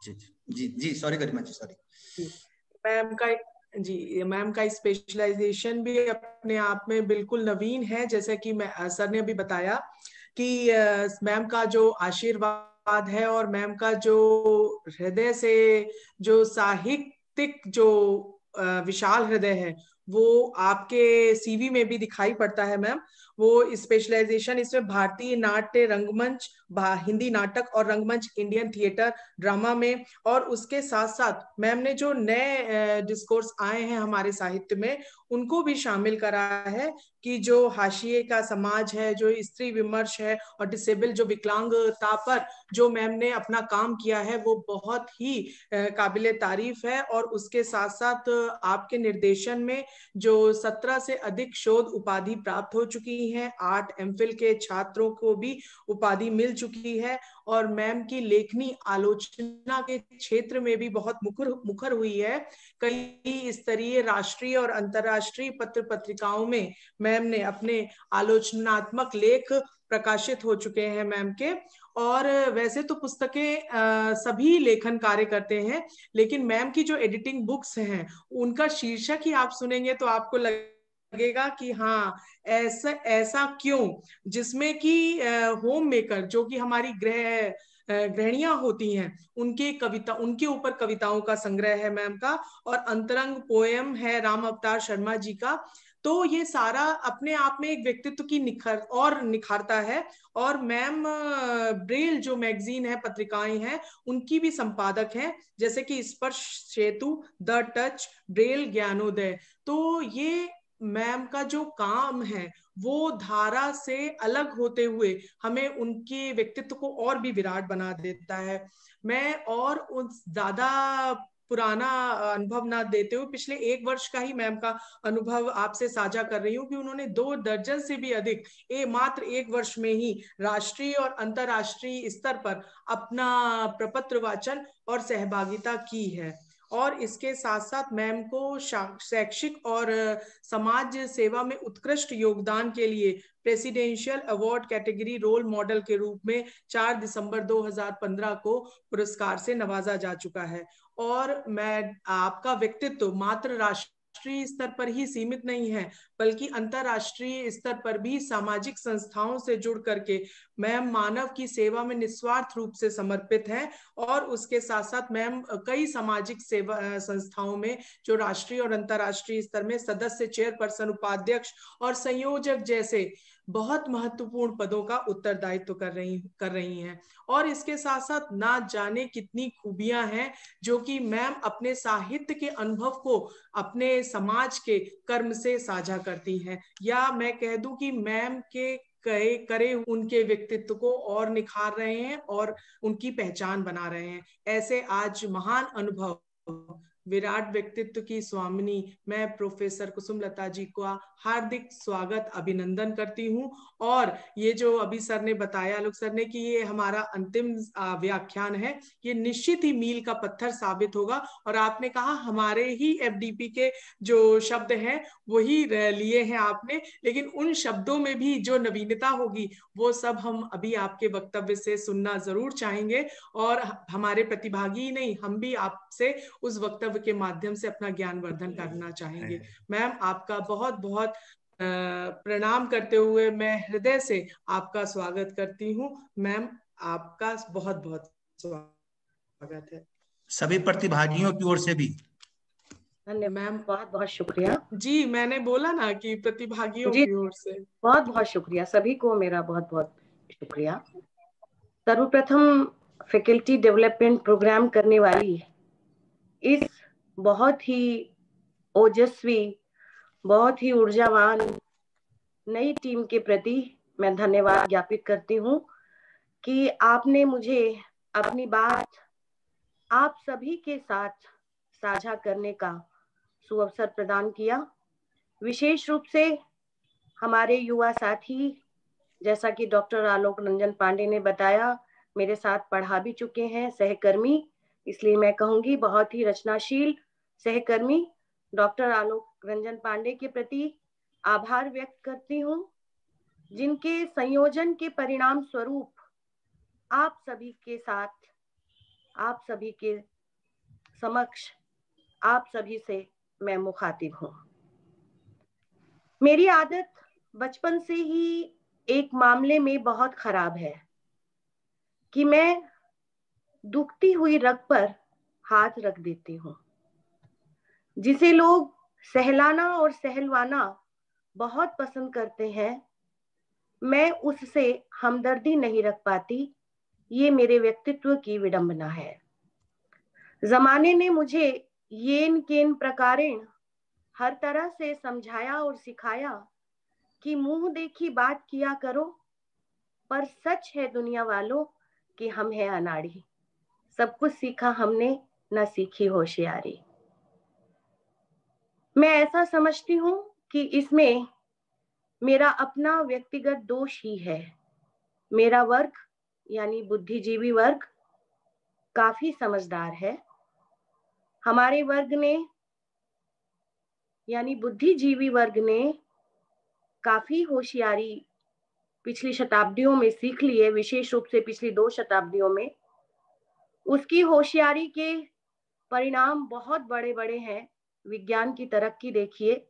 जी जी जी, sorry गरिमा जी, sorry. Ma'am का specialisation भी अपने आप में बिल्कुल नवीन है, जैसे कि सर ने अभी बताया कि मैम का जो आशीर्वाद है और मैम का जो हृदय से जो साहित्यिक जो विशाल हृदय है वो आपके सीवी में भी दिखाई पड़ता है मैम। वो स्पेशलाइजेशन इसमें भारतीय नाट्य, रंगमंच, हिंदी नाटक और रंगमंच, इंडियन थिएटर, ड्रामा में, और उसके साथ साथ मैम ने जो नए डिस्कोर्स आए हैं हमारे साहित्य में उनको भी शामिल करा है कि जो हाशिए का समाज है, जो स्त्री विमर्श है और डिसेबल जो विकलांगता पर जो मैम ने अपना काम किया है वो बहुत ही काबिले तारीफ है। और उसके साथ साथ आपके निर्देशन में जो 17 से अधिक शोध उपाधि प्राप्त हो चुकी हैं, 8 एमफिल के छात्रों को भी उपाधि मिल चुकी है, और मैम की लेखनी आलोचना के क्षेत्र में भी बहुत मुखर हुई है। कई स्तरीय राष्ट्रीय और अंतर्राष्ट्रीय पत्र पत्रिकाओं में मैम ने अपने आलोचनात्मक लेख प्रकाशित हो चुके हैं मैम के। और वैसे तो पुस्तकें सभी लेखन कार्य करते हैं, लेकिन मैम की जो एडिटिंग बुक्स हैं उनका शीर्षक ही आप सुनेंगे तो आपको लगेगा कि हाँ ऐसा ऐसा क्यों, जिसमें कि होम मेकर जो कि हमारी गृहिणियां होती हैं उनके ऊपर कविताओं का संग्रह है मैम का, और अंतरंग पोयम है राम अवतार शर्मा जी का। तो ये सारा अपने आप में एक व्यक्तित्व की निखारता है। और मैम ब्रेल जो मैगजीन है, पत्रिकाएं हैं, उनकी भी संपादक हैं, जैसे कि स्पर्श सेतु, द टच, ब्रेल ज्ञानोदय। तो ये मैम का जो काम है वो धारा से अलग होते हुए हमें उनके व्यक्तित्व को और भी विराट बना देता है। मैं और उस ज्यादा पुराना अनुभव ना देते हुए पिछले 1 वर्ष का ही मैम का अनुभव आपसे साझा कर रही हूँ कि उन्होंने 2 दर्जन से भी अधिक मात्र 1 वर्ष में ही राष्ट्रीय और अंतर्राष्ट्रीय स्तर पर अपना प्रपत्र वाचन और सहभागिता की है। और इसके साथ साथ मैम को शैक्षिक और समाज सेवा में उत्कृष्ट योगदान के लिए presidential award category role model के रूप में 4 दिसंबर 2015 को पुरस्कार से नवाजा जा चुका है। और मैं आपका व्यक्तित्व मात्र राष्ट्रीय स्तर पर ही सीमित नहीं है, बल्कि अंतरराष्ट्रीय स्तर पर भी सामाजिक संस्थाओं से जुड़ करके मैम मानव की सेवा में निस्वार्थ रूप से समर्पित हैं। और उसके साथ साथ मैम कई सामाजिक सेवा संस्थाओं में जो राष्ट्रीय और अंतरराष्ट्रीय स्तर में सदस्य, चेयरपर्सन, उपाध्यक्ष और संयोजक जैसे बहुत महत्वपूर्ण पदों का उत्तरदायित्व कर रही हैं। और इसके साथ साथ ना जाने कितनी खूबियां हैं जो कि मैम अपने साहित्य के अनुभव को अपने समाज के कर्म से साझा करती हैं, या मैं कह दूं कि मैम के करे उनके व्यक्तित्व को और निखार रहे हैं और उनकी पहचान बना रहे हैं। ऐसे आज महान अनुभव, विराट व्यक्तित्व की स्वामिनी मैं प्रोफेसर कुसुमलता जी का हार्दिक स्वागत, अभिनंदन करती हूँ। और ये जो अभी सर ने बताया, आलोक सर ने, कि ये हमारा अंतिम व्याख्यान है, ये निश्चित ही मील का पत्थर साबित होगा। और आपने कहा हमारे ही एफडीपी के जो शब्द हैं वही लिए हैं आपने, लेकिन उन शब्दों में भी जो नवीनता होगी वो सब हम अभी आपके वक्तव्य से सुनना जरूर चाहेंगे। और हमारे प्रतिभागी नहीं, हम भी आपसे उस वक्तव्य के माध्यम से अपना ज्ञानवर्धन करना चाहेंगे। मैम आपका बहुत बहुत प्रणाम करते हुए मैं हृदय से आपका स्वागत करती हूँ। मैम आपका बहुत बहुत स्वागत है। सभी प्रतिभागियों की ओर से भी धन्यवाद मैम, बहुत बहुत शुक्रिया। जी मैंने बोला ना कि प्रतिभागियों की ओर से बहुत बहुत शुक्रिया, सभी को मेरा बहुत बहुत शुक्रिया। सर्वप्रथम फैकल्टी डेवलपमेंट प्रोग्राम करने वाली इस बहुत ही ओजस्वी, बहुत ही ऊर्जावान नई टीम के प्रति मैं धन्यवाद ज्ञापित करती हूँ कि आपने मुझे अपनी बात आप सभी के साथ साझा करने का सुअवसर प्रदान किया। विशेष रूप से हमारे युवा साथी, जैसा कि डॉक्टर आलोक रंजन पांडे ने बताया, मेरे साथ पढ़ा भी चुके हैं, सहकर्मी, इसलिए मैं कहूंगी बहुत ही रचनाशील सहकर्मी डॉक्टर आलोक रंजन पांडे के प्रति आभार व्यक्त करती हूँ, जिनके संयोजन के परिणाम स्वरूप आप सभी के साथ आप सभी के समक्ष, आप सभी से मैं मुखातिब हूं। मेरी आदत बचपन से ही एक मामले में बहुत खराब है कि मैं दुखती हुई रग पर हाथ रख देती हूँ। जिसे लोग सहलाना और सहलवाना बहुत पसंद करते हैं, मैं उससे हमदर्दी नहीं रख पाती। ये मेरे व्यक्तित्व की विडंबना है। जमाने ने मुझे येन केन प्रकारेण हर तरह से समझाया और सिखाया कि मुंह देखी बात किया करो, पर सच है दुनिया वालों कि हम हैं अनाड़ी। सब कुछ सीखा हमने, न सीखी होशियारी। मैं ऐसा समझती हूँ कि इसमें मेरा अपना व्यक्तिगत दोष ही है। मेरा वर्ग यानी बुद्धिजीवी वर्ग काफी समझदार है। हमारे वर्ग ने यानी बुद्धिजीवी वर्ग ने काफी होशियारी पिछली शताब्दियों में सीख ली है, विशेष रूप से पिछली 2 शताब्दियों में। उसकी होशियारी के परिणाम बहुत बड़े बड़े हैं। विज्ञान की तरक्की देखिए,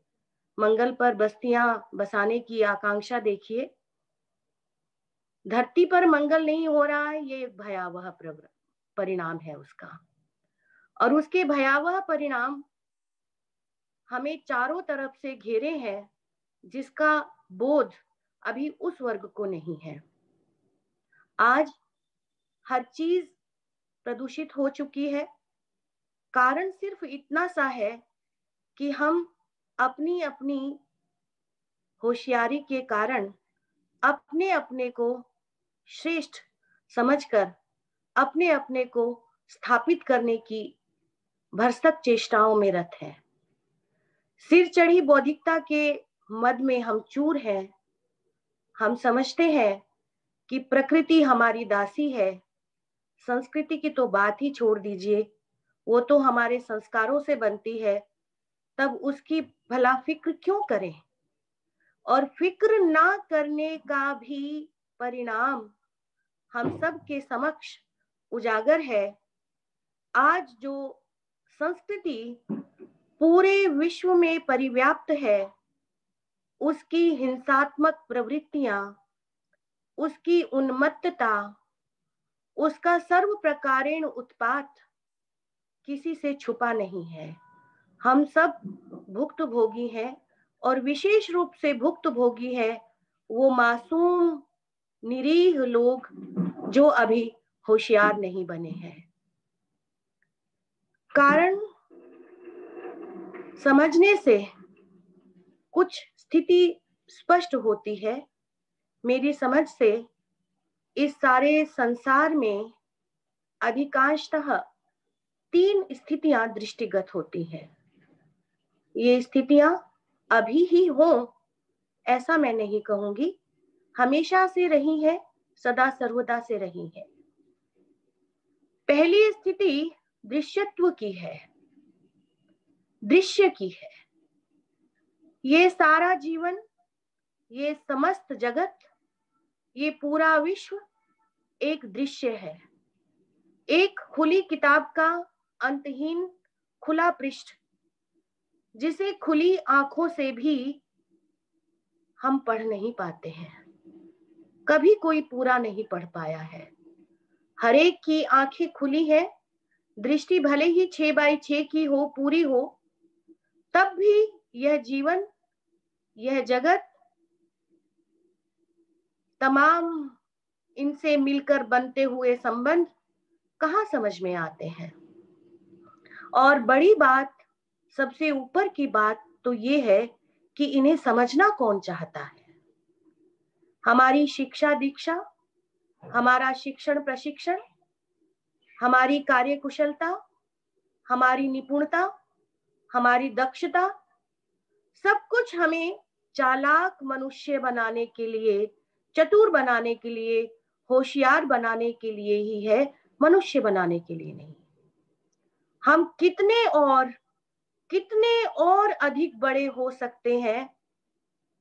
मंगल पर बस्तियां बसाने की आकांक्षा देखिए। धरती पर मंगल नहीं हो रहा है, ये एक भयावह परिणाम है उसका। और उसके भयावह परिणाम हमें चारों तरफ से घेरे हैं, जिसका बोध अभी उस वर्ग को नहीं है। आज हर चीज प्रदूषित हो चुकी है। कारण सिर्फ इतना सा है कि हम अपनी अपनी होशियारी के कारण अपने अपने को श्रेष्ठ समझकर अपने अपने को स्थापित करने की भरसक चेष्टाओं में रत हैं। सिर चढ़ी बौद्धिकता के मद में हम चूर हैं। हम समझते हैं कि प्रकृति हमारी दासी है। संस्कृति की तो बात ही छोड़ दीजिए, वो तो हमारे संस्कारों से बनती है। तब उसकी भला फिक्र क्यों करें? और फिक्र ना करने का भी परिणाम हम सब के समक्ष उजागर है। आज जो संस्कृति पूरे विश्व में परिव्याप्त है, उसकी हिंसात्मक प्रवृत्तियां, उसकी उन्मत्तता, उसका सर्व प्रकारेण उत्पात किसी से छुपा नहीं है। हम सब भुक्तभोगी हैं, और विशेष रूप से भुक्तभोगी है वो मासूम निरीह लोग जो अभी होशियार नहीं बने हैं। कारण समझने से कुछ स्थिति स्पष्ट होती है। मेरी समझ से इस सारे संसार में अधिकांशतः 3 स्थितियां दृष्टिगत होती हैं। ये स्थितियां अभी ही हों ऐसा मैं नहीं कहूंगी, हमेशा से रही है, सदा सर्वदा से रही है। पहली स्थिति दृश्यत्व की है, दृश्य की है। ये सारा जीवन, ये समस्त जगत, ये पूरा विश्व एक दृश्य है। एक खुली किताब का अंतहीन खुला पृष्ठ, जिसे खुली आंखों से भी हम पढ़ नहीं पाते हैं। कभी कोई पूरा नहीं पढ़ पाया है। हर एक की आंखें खुली है, दृष्टि भले ही 6x6 की हो, पूरी हो, तब भी यह जीवन, यह जगत, तमाम इनसे मिलकर बनते हुए संबंध कहाँ समझ में आते हैं। और बड़ी बात, सबसे ऊपर की बात तो ये है कि इन्हें समझना कौन चाहता है। हमारी शिक्षा दीक्षा, हमारा शिक्षण प्रशिक्षण, हमारी कार्यकुशलता, हमारी निपुणता, हमारी दक्षता, सब कुछ हमें चालाक मनुष्य बनाने के लिए, चतुर बनाने के लिए, होशियार बनाने के लिए ही है, मनुष्य बनाने के लिए नहीं। हम कितने और अधिक बड़े हो सकते हैं,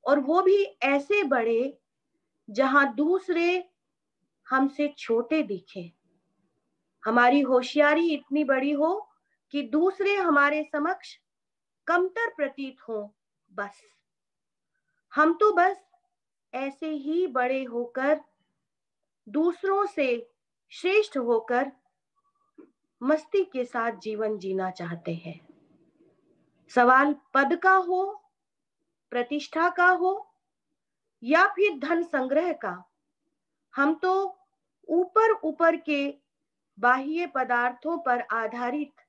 और वो भी ऐसे बड़े जहां दूसरे हमसे छोटे दिखे। हमारी होशियारी इतनी बड़ी हो कि दूसरे हमारे समक्ष कमतर प्रतीत हो। बस हम तो बस ऐसे ही बड़े होकर, दूसरों से श्रेष्ठ होकर मस्ती के साथ जीवन जीना चाहते हैं। सवाल पद का हो, प्रतिष्ठा का हो या फिर धन संग्रह का, हम तो ऊपर ऊपर के बाह्य पदार्थों पर आधारित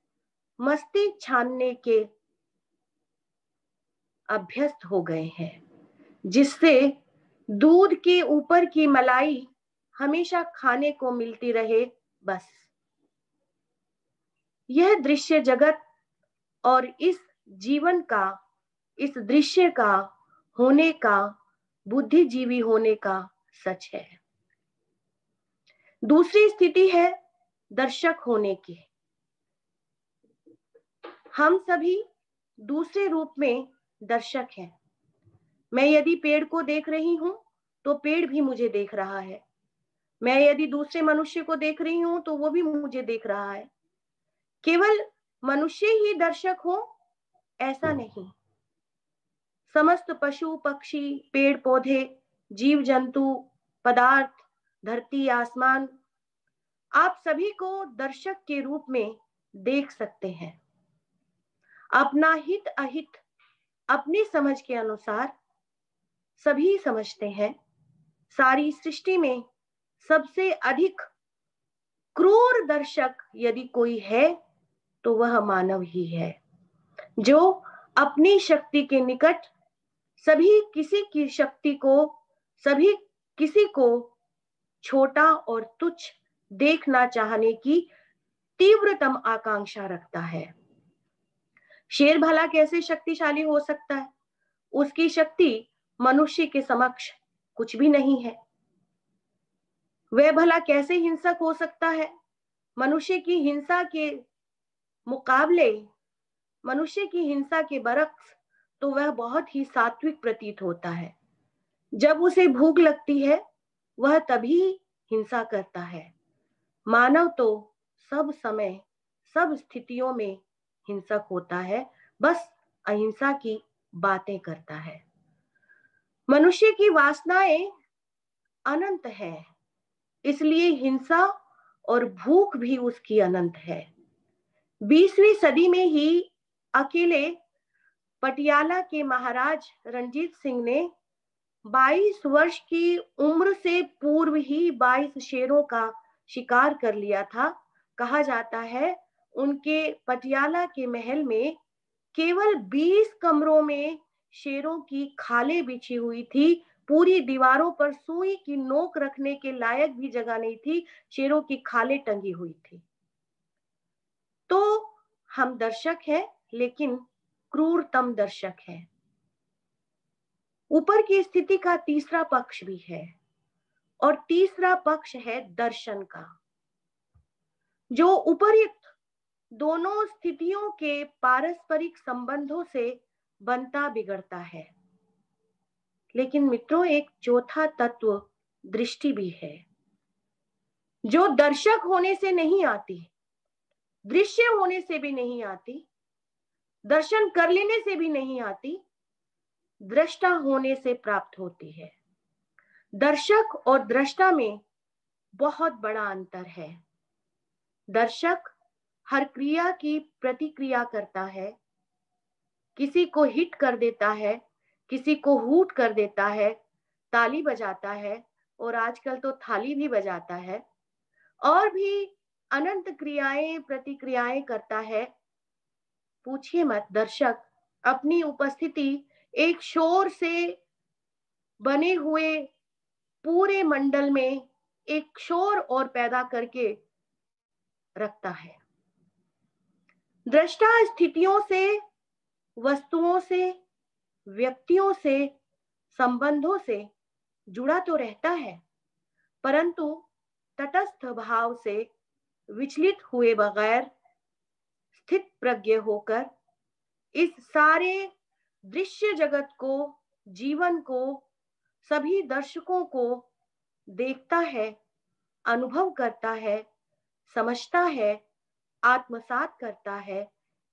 मस्ती छानने के अभ्यस्त हो गए हैं, जिससे दूध के ऊपर की मलाई हमेशा खाने को मिलती रहे। बस यह दृश्य जगत और इस जीवन का, इस दृश्य का होने का, बुद्धिजीवी होने का सच है। दूसरी स्थिति है दर्शक होने की। हम सभी दूसरे रूप में दर्शक हैं। मैं यदि पेड़ को देख रही हूं तो पेड़ भी मुझे देख रहा है। मैं यदि दूसरे मनुष्य को देख रही हूं तो वो भी मुझे देख रहा है। केवल मनुष्य ही दर्शक हो ऐसा नहीं। समस्त पशु पक्षी, पेड़ पौधे, जीव जंतु, पदार्थ, धरती, आसमान, आप सभी को दर्शक के रूप में देख सकते हैं। अपना हित अहित अपनी समझ के अनुसार सभी समझते हैं। सारी सृष्टि में सबसे अधिक क्रूर दर्शक यदि कोई है तो वह मानव ही है, जो अपनी शक्ति के निकट सभी किसी को छोटा और तुच्छ देखना चाहने की तीव्रतम आकांक्षा रखता है। शेर भला कैसे शक्तिशाली हो सकता है? उसकी शक्ति मनुष्य के समक्ष कुछ भी नहीं है। वह भला कैसे हिंसक हो सकता है? मनुष्य की हिंसा के मुकाबले, मनुष्य की हिंसा के बरक्स तो वह बहुत ही सात्विक प्रतीत होता है। जब उसे भूख लगती है वह तभी हिंसा करता है। मानव तो सब समय, सब स्थितियों में हिंसक होता है, बस अहिंसा की बातें करता है। मनुष्य की वासनाएं अनंत है, इसलिए हिंसा और भूख भी उसकी अनंत है। 20वीं सदी में ही अकेले पटियाला के महाराज रणजीत सिंह ने 22 वर्ष की उम्र से पूर्व ही 22 शेरों का शिकार कर लिया था। कहा जाता है उनके पटियाला के महल में केवल 20 कमरों में शेरों की खालें बिछी हुई थी। पूरी दीवारों पर सुई की नोक रखने के लायक भी जगह नहीं थी, शेरों की खालें टंगी हुई थी। तो हम दर्शक हैं, लेकिन क्रूरतम दर्शक हैं। ऊपर की स्थिति का तीसरा पक्ष भी है, और तीसरा पक्ष है दर्शन का, जो उपर्युक्त दोनों स्थितियों के पारस्परिक संबंधों से बनता बिगड़ता है। लेकिन मित्रों, एक चौथा तत्व दृष्टि भी है, जो दर्शक होने से नहीं आती, दृश्य होने से भी नहीं आती, दर्शन कर लेने से भी नहीं आती, दृष्टा होने से प्राप्त होती है। दर्शक और दृष्टा में बहुत बड़ा अंतर है। दर्शक हर क्रिया की प्रतिक्रिया करता है, किसी को हिट कर देता है, किसी को हूट कर देता है, ताली बजाता है, और आजकल तो थाली भी बजाता है, और भी अनंत क्रियाएं प्रतिक्रियाएं करता है। पूछिए मत, दर्शक अपनी उपस्थिति एक शोर से बने हुए पूरे मंडल में एक शोर और पैदा करके रखता है। दृष्टा स्थितियों से, वस्तुओं से, व्यक्तियों से, संबंधों से जुड़ा तो रहता है, परंतु तटस्थ भाव से विचलित हुए बगैर स्थित प्रज्ञ होकर इस सारे दृश्य जगत को, जीवन को, सभी दर्शकों को देखता है, अनुभव करता है, समझता है, आत्मसात करता है।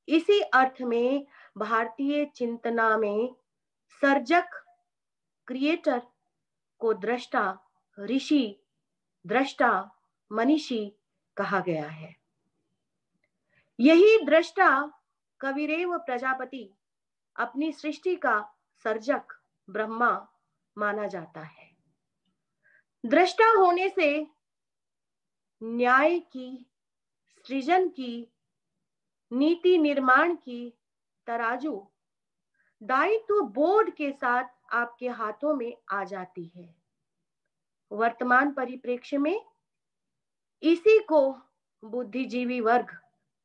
इसी अर्थ में भारतीय चिंतना में सर्जक, क्रिएटर को दृष्टा, ऋषि, दृष्टा, मनीषी कहा गया है। यही दृष्टा कविरेव प्रजापति, अपनी सृष्टि का सर्जक ब्रह्मा माना जाता है। दृष्टा होने से न्याय की, सृजन की, नीति निर्माण की तराजू दायित्व बोध के साथ आपके हाथों में आ जाती है। वर्तमान परिप्रेक्ष्य में इसी को बुद्धिजीवी वर्ग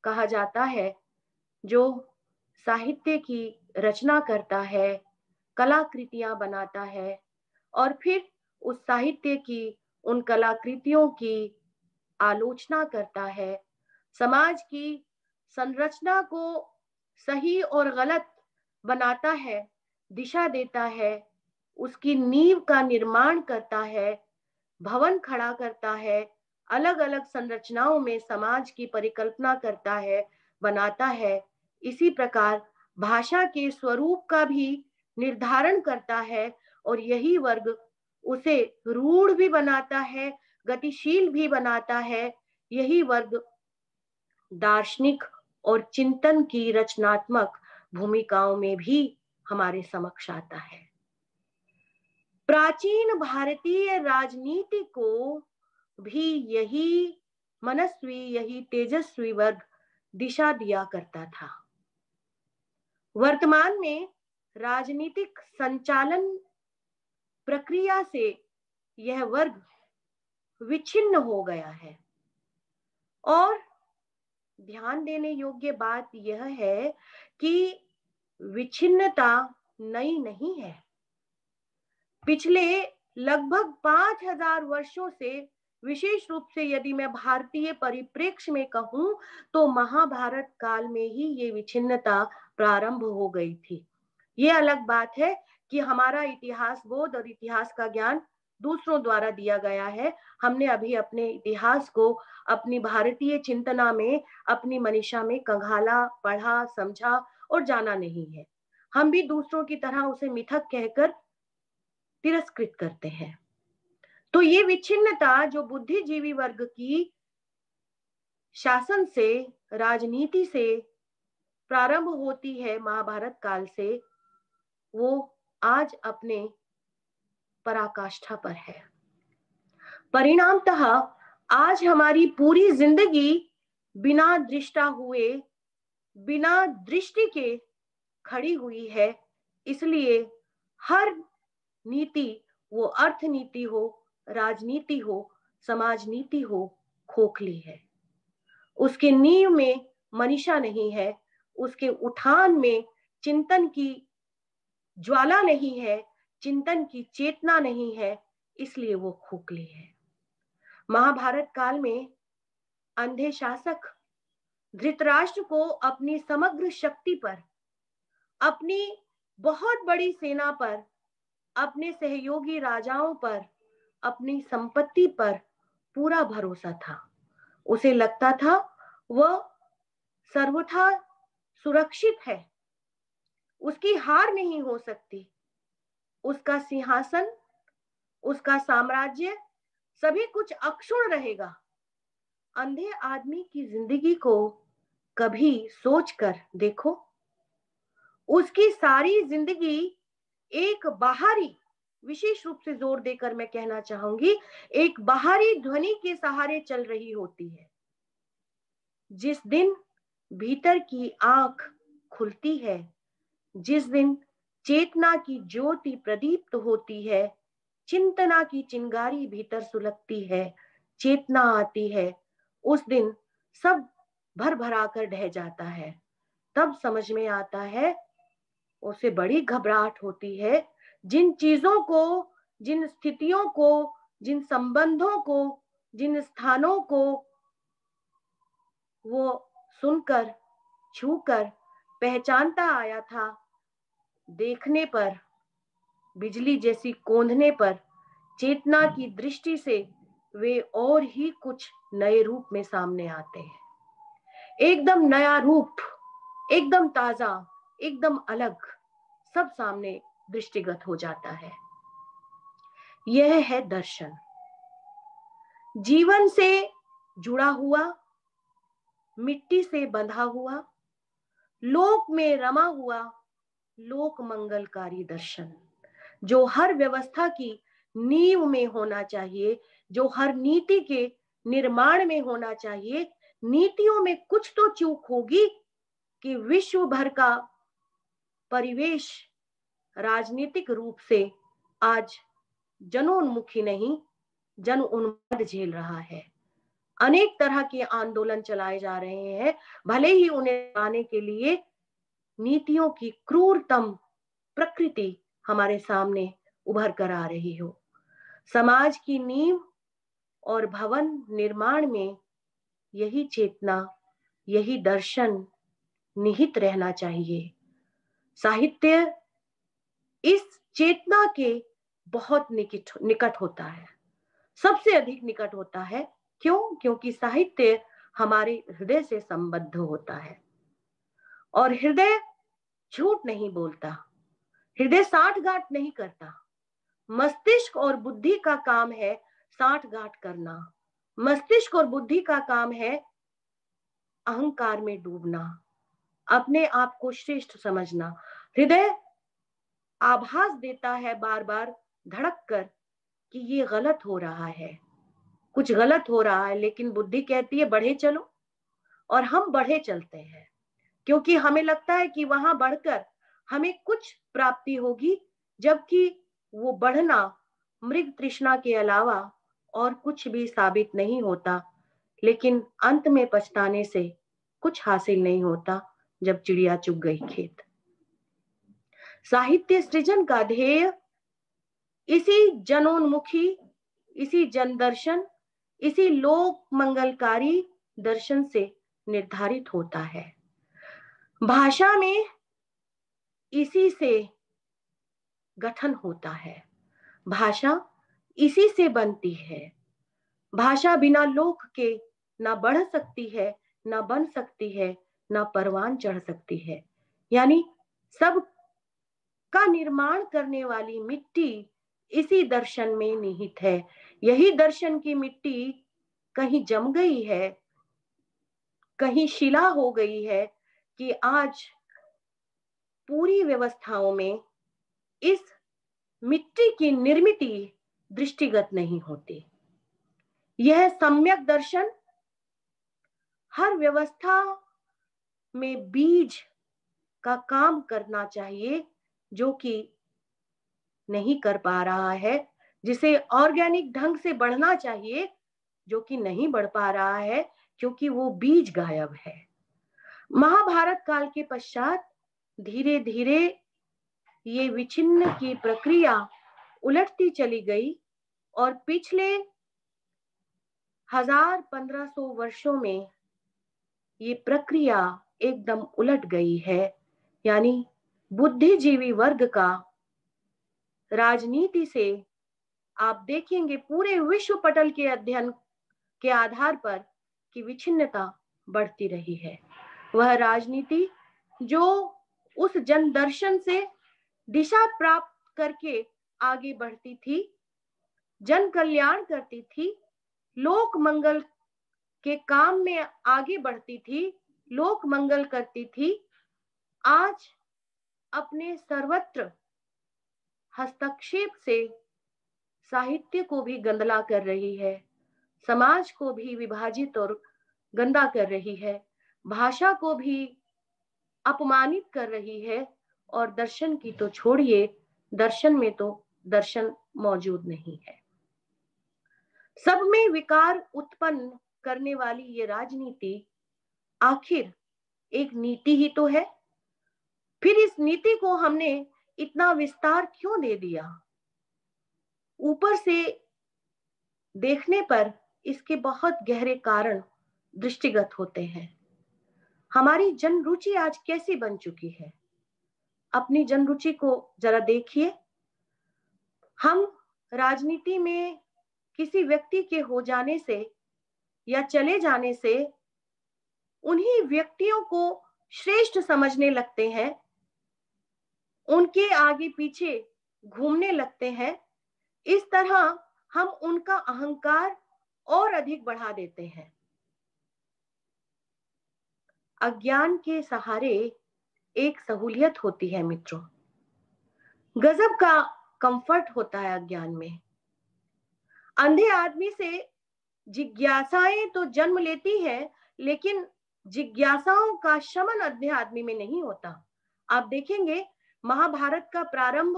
कहा जाता है, जो साहित्य की रचना करता है, कलाकृतियां बनाता है और फिर उस साहित्य की, उन कलाकृतियों की आलोचना करता है, समाज की संरचना को सही और गलत बनाता है, दिशा देता है, उसकी नींव का निर्माण करता है, भवन खड़ा करता है, अलग अलग संरचनाओं में समाज की परिकल्पना करता है, बनाता है। इसी प्रकार भाषा के स्वरूप का भी निर्धारण करता है और यही वर्ग उसे रूढ़ भी बनाता है, गतिशील भी बनाता है। यही वर्ग दार्शनिक और चिंतन की रचनात्मक भूमिकाओं में भी हमारे समक्ष आता है। प्राचीन भारतीय राजनीति को भी यही मनस्वी, यही तेजस्वी वर्ग दिशा दिया करता था। वर्तमान में राजनीतिक संचालन प्रक्रिया से यह वर्ग विच्छिन्न हो गया है। और ध्यान देने योग्य बात यह है कि विच्छिन्नता नई नहीं है। पिछले लगभग 5000 वर्षों से, विशेष रूप से यदि मैं भारतीय परिप्रेक्ष्य में कहूं, तो महाभारत काल में ही ये विच्छिन्नता प्रारंभ हो गई थी। ये अलग बात है कि हमारा इतिहास बोध और इतिहास का ज्ञान दूसरों द्वारा दिया गया है। हमने अभी अपने इतिहास को अपनी भारतीय चिंतना में, अपनी मनीषा में कंघाला, पढ़ा, समझा और जाना नहीं है। हम भी दूसरों की तरह उसे मिथक कहकर तिरस्कृत करते हैं। तो ये विच्छिन्नता जो बुद्धिजीवी वर्ग की शासन से, राजनीति से प्रारंभ होती है महाभारत काल से, वो आज अपने पराकाष्ठा पर है। परिणामतः आज हमारी पूरी जिंदगी बिना दृष्टा हुए, बिना दृष्टि के खड़ी हुई है। इसलिए हर नीति, वो अर्थनीति हो, राजनीति हो, समाज नीति हो, खोखली है। उसके नींव में मनीषा नहीं है, उसके उठान में चिंतन की ज्वाला नहीं है, चिंतन की चेतना नहीं है, इसलिए वो खोखली है। महाभारत काल में अंधे शासक धृतराष्ट्र को अपनी समग्र शक्ति पर, अपनी बहुत बड़ी सेना पर, अपने सहयोगी राजाओं पर, अपनी संपत्ति पर पूरा भरोसा था। उसे लगता था वह सर्वथा सुरक्षित है, उसकी हार नहीं हो सकती, उसका सिंहासन, उसका साम्राज्य, सभी कुछ अक्षुण्ण रहेगा। अंधे आदमी की जिंदगी को कभी सोचकर देखो, उसकी सारी जिंदगी एक बाहरी, विशेष रूप से जोर देकर मैं कहना चाहूंगी, एक बाहरी ध्वनि के सहारे चल रही होती है। जिस दिन भीतर की आंख खुलती है, जिस दिन चेतना की ज्योति प्रदीप्त होती है, चिंतना की चिंगारी भीतर सुलगती है, चेतना आती है, उस दिन सब भर भरा कर ढह जाता है। तब समझ में आता है, उसे बड़ी घबराहट होती है। जिन चीजों को, जिन स्थितियों को, जिन संबंधों को, जिन स्थानों को वो सुनकर, छूकर पहचानता आया था, देखने पर, बिजली जैसी कौंधने पर, चेतना की दृष्टि से वे और ही कुछ नए रूप में सामने आते हैं। एकदम नया रूप, एकदम ताजा, एकदम अलग, सब सामने दृष्टिगत हो जाता है। यह है दर्शन, जीवन से जुड़ा हुआ, मिट्टी से बंधा हुआ, लोक में रमा हुआ लोक मंगलकारी दर्शन, जो हर व्यवस्था की नींव में होना चाहिए, जो हर नीति के निर्माण में होना चाहिए। नीतियों में कुछ तो चूक होगी कि विश्व भर का परिवेश राजनीतिक रूप से आज जनोन्मुखी नहीं, जन उन्माद झेल रहा है। अनेक तरह के आंदोलन चलाए जा रहे हैं, भले ही उन्हें पाने के लिए नीतियों की क्रूरतम प्रकृति हमारे सामने उभर कर आ रही हो। समाज की नींव और भवन निर्माण में यही चेतना, यही दर्शन निहित रहना चाहिए। साहित्य इस चेतना के बहुत निकट होता है, सबसे अधिक निकट होता है। क्यों? क्योंकि साहित्य हमारे हृदय से संबद्ध होता है, और हृदय झूठ नहीं बोलता, हृदय साठगांठ नहीं करता। मस्तिष्क और बुद्धि का काम है साठगांठ करना, मस्तिष्क और बुद्धि का काम है अहंकार में डूबना, अपने आप को श्रेष्ठ समझना। हृदय आभास देता है बार बार धड़क कर कि ये गलत हो रहा है, कुछ गलत हो रहा है, लेकिन बुद्धि कहती है बढ़े चलो, और हम बढ़े चलते हैं, क्योंकि हमें लगता है कि वहां बढ़कर हमें कुछ प्राप्ति होगी, जबकि वो बढ़ना मृग तृष्णा के अलावा और कुछ भी साबित नहीं होता। लेकिन अंत में पछताने से कुछ हासिल नहीं होता, जब चिड़िया चुग गई खेत। साहित्य सृजन का ध्येय इसी जनोन्मुखी, इसी जनदर्शन, इसी लोक मंगलकारी दर्शन से निर्धारित होता है। भाषा में इसी से गठन होता है, भाषा इसी से बनती है। भाषा बिना लोक के ना बढ़ सकती है, ना बन सकती है, ना परवान चढ़ सकती है। यानी सब का निर्माण करने वाली मिट्टी इसी दर्शन में निहित है। यही दर्शन की मिट्टी कहीं जम गई है, कहीं शिला हो गई है, कि आज पूरी व्यवस्थाओं में इस मिट्टी की निर्मित दृष्टिगत नहीं होती। यह सम्यक दर्शन हर व्यवस्था में बीज का काम करना चाहिए, जो कि नहीं कर पा रहा है, जिसे ऑर्गेनिक ढंग से बढ़ना चाहिए, जो कि नहीं बढ़ पा रहा है, क्योंकि वो बीज गायब है। महाभारत काल के पश्चात धीरे धीरे ये विच्छिन्न की प्रक्रिया उलटती चली गई, और पिछले 1000-1500 वर्षों में ये प्रक्रिया एकदम उलट गई है। यानी बुद्धिजीवी वर्ग का राजनीति से, आप देखेंगे पूरे विश्व पटल के अध्ययन के आधार पर, कि विच्छिन्नता बढ़ती रही है। वह राजनीति जो उस जनदर्शन से दिशा प्राप्त करके आगे बढ़ती थी, जन कल्याण करती थी, लोक मंगल के काम में आगे बढ़ती थी, लोक मंगल करती थी, आज अपने सर्वत्र हस्तक्षेप से साहित्य को भी गंदला कर रही है, समाज को भी विभाजित और गंदा कर रही है, भाषा को भी अपमानित कर रही है, और दर्शन की तो छोड़िए, दर्शन में तो दर्शन मौजूद नहीं है। सब में विकार उत्पन्न करने वाली ये राजनीति आखिर एक नीति ही तो है। फिर इस नीति को हमने इतना विस्तार क्यों दे दिया? ऊपर से देखने पर इसके बहुत गहरे कारण दृष्टिगत होते हैं। हमारी जनरुचि आज कैसी बन चुकी है? अपनी जनरुचि को जरा देखिए। हम राजनीति में किसी व्यक्ति के हो जाने से या चले जाने से उन्हीं व्यक्तियों को श्रेष्ठ समझने लगते हैं, उनके आगे पीछे घूमने लगते हैं। इस तरह हम उनका अहंकार और अधिक बढ़ा देते हैं। अज्ञान के सहारे एक सहूलियत होती है मित्रों, गजब का कंफर्ट होता है अज्ञान में। अंधे आदमी से जिज्ञासाएं तो जन्म लेती हैं, लेकिन जिज्ञासाओं का शमन अंधे आदमी में नहीं होता। आप देखेंगे महाभारत का प्रारंभ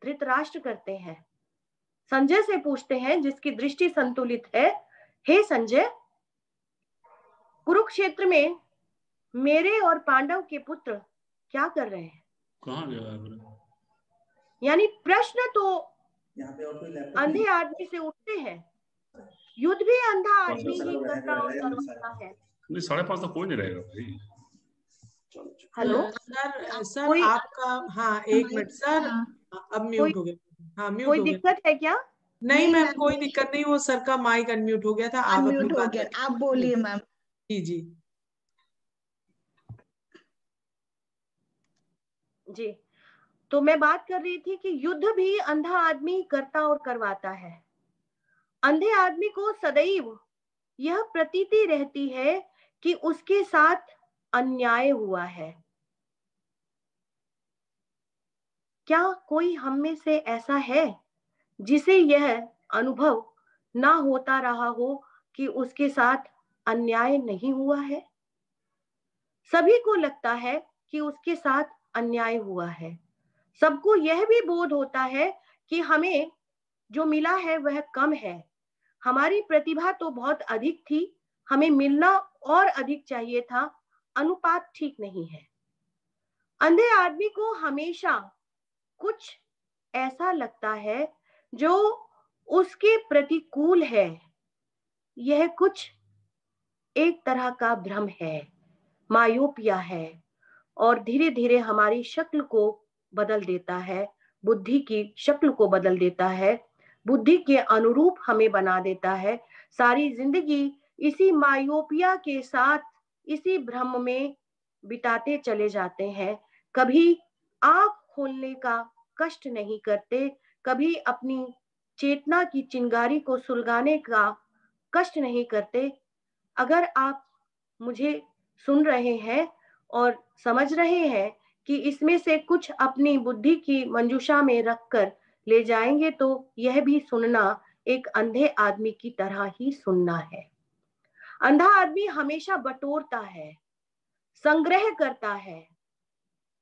धृतराष्ट्र करते हैं, संजय से पूछते हैं जिसकी दृष्टि संतुलित है, हे संजय, कुरुक्षेत्र में मेरे और पांडव के पुत्र क्या कर रहे हैं? कहाँ गया? यानी प्रश्न तो अंधे आदमी से उठते हैं, युद्ध भी अंधा आदमी ही करता और करवाता है। 5:30 तक कोई नहीं रहेगा भाई। हेलो सर कोई आपका, हाँ एक मिनट सर, अब म्यूट हो गया। हाँ म्यूट कोई हो गया। दिक्कत है क्या? नहीं मैम कोई दिक्कत नहीं, वो सर का माइक अनम्यूट हो गया था। आप अपनी बात आप बोलिए मैम। जी जी, तो मैं बात कर रही थी कि युद्ध भी अंधा आदमी करता और करवाता है। अंधे आदमी को सदैव यह प्रतीति रहती है कि उसके साथ अन्याय हुआ है। क्या कोई हम में से ऐसा है जिसे यह अनुभव ना होता रहा हो कि उसके साथ अन्याय नहीं हुआ है? सभी को लगता है कि उसके साथ अन्याय हुआ है। सबको यह भी बोध होता है कि हमें जो मिला है वह कम है, हमारी प्रतिभा तो बहुत अधिक थी, हमें मिलना और अधिक चाहिए था, अनुपात ठीक नहीं है। अंधे आदमी को हमेशा कुछ ऐसा लगता है जो उसके प्रतिकूल है। यह कुछ एक तरह का भ्रम है, मायोपिया है, और धीरे धीरे हमारी शक्ल को बदल देता है, बुद्धि की शक्ल को बदल देता है, बुद्धि के अनुरूप हमें बना देता है। सारी जिंदगी इसी मायोपिया के साथ, इसी भ्रम में बिताते चले जाते हैं। कभी आंख खोलने का कष्ट नहीं करते, कभी अपनी चेतना की चिंगारी को सुलगाने का कष्ट नहीं करते। अगर आप मुझे सुन रहे हैं और समझ रहे हैं कि इसमें से कुछ अपनी बुद्धि की मंजूषा में रखकर ले जाएंगे, तो यह भी सुनना एक अंधे आदमी की तरह ही सुनना है। अंधा आदमी हमेशा बटोरता है, संग्रह करता है।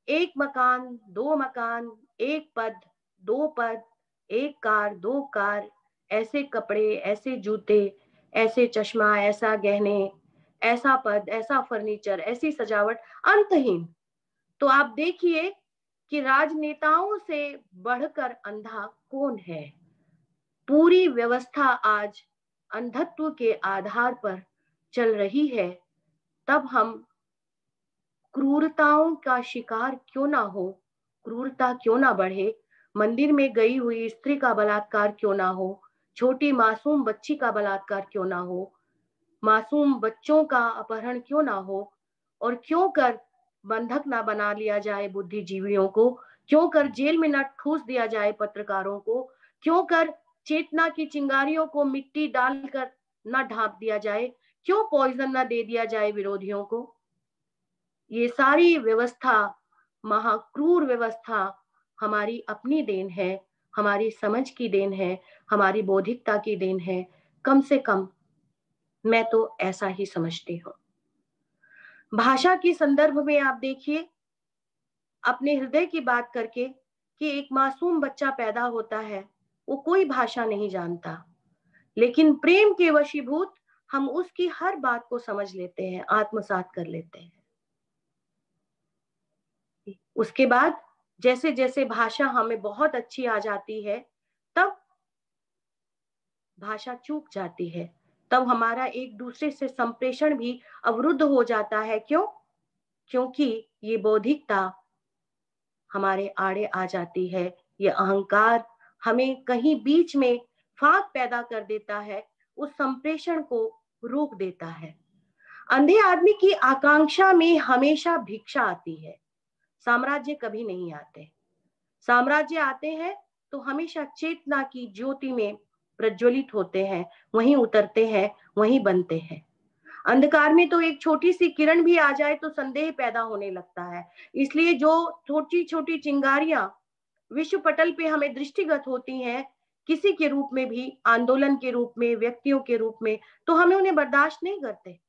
एक मकान, दो मकान, एक पद, दो पद, एक कार, दो कार, ऐसे कपड़े, ऐसे जूते, ऐसे चश्मा, ऐसा गहने, ऐसा पद, ऐसा फर्नीचर, ऐसी सजावट, अंतहीन। तो आप देखिए कि राजनेताओं से बढ़कर अंधा कौन है? पूरी व्यवस्था आज अंधत्व के आधार पर चल रही है। तब हम क्रूरताओं का शिकार क्यों ना हो, क्रूरता क्यों ना बढ़े, मंदिर में गई हुई स्त्री का बलात्कार क्यों ना हो, छोटी मासूम बच्ची का बलात्कार क्यों ना हो, मासूम बच्चों का अपहरण क्यों ना हो, और क्यों कर बंधक ना बना लिया जाए बुद्धिजीवियों को, क्यों कर जेल में न ठूस दिया जाए पत्रकारों को, क्यों कर चेतना की चिंगारियों को मिट्टी डालकर न ढांप दिया जाए, क्यों पॉइजन न दे दिया जाए विरोधियों को। ये सारी व्यवस्था, महाक्रूर व्यवस्था, हमारी अपनी देन है, हमारी समझ की देन है, हमारी बौद्धिकता की देन है। कम से कम मैं तो ऐसा ही समझती हूँ। भाषा के संदर्भ में आप देखिए, अपने हृदय की बात करके, कि एक मासूम बच्चा पैदा होता है, वो कोई भाषा नहीं जानता, लेकिन प्रेम के वशीभूत हम उसकी हर बात को समझ लेते हैं, आत्मसात कर लेते हैं। उसके बाद जैसे जैसे भाषा हमें बहुत अच्छी आ जाती है, तब भाषा चूक जाती है, तब हमारा एक दूसरे से संप्रेषण भी अवरुद्ध हो जाता है। क्यों? क्योंकि ये बौद्धिकता हमारे आड़े आ जाती है, ये अहंकार हमें कहीं बीच में फाक पैदा कर देता है, उस संप्रेषण को रोक देता है। अंधे आदमी की आकांक्षा में हमेशा भिक्षा आती है, साम्राज्य कभी नहीं आते। साम्राज्य आते हैं तो हमेशा चेतना की ज्योति में प्रज्वलित होते हैं, वहीं उतरते हैं, वहीं बनते हैं। अंधकार में तो एक छोटी सी किरण भी आ जाए तो संदेह पैदा होने लगता है। इसलिए जो छोटी छोटी चिंगारियां विश्व पटल पे हमें दृष्टिगत होती हैं, किसी के रूप में भी, आंदोलन के रूप में, व्यक्तियों के रूप में, तो हमें उन्हें बर्दाश्त नहीं करते,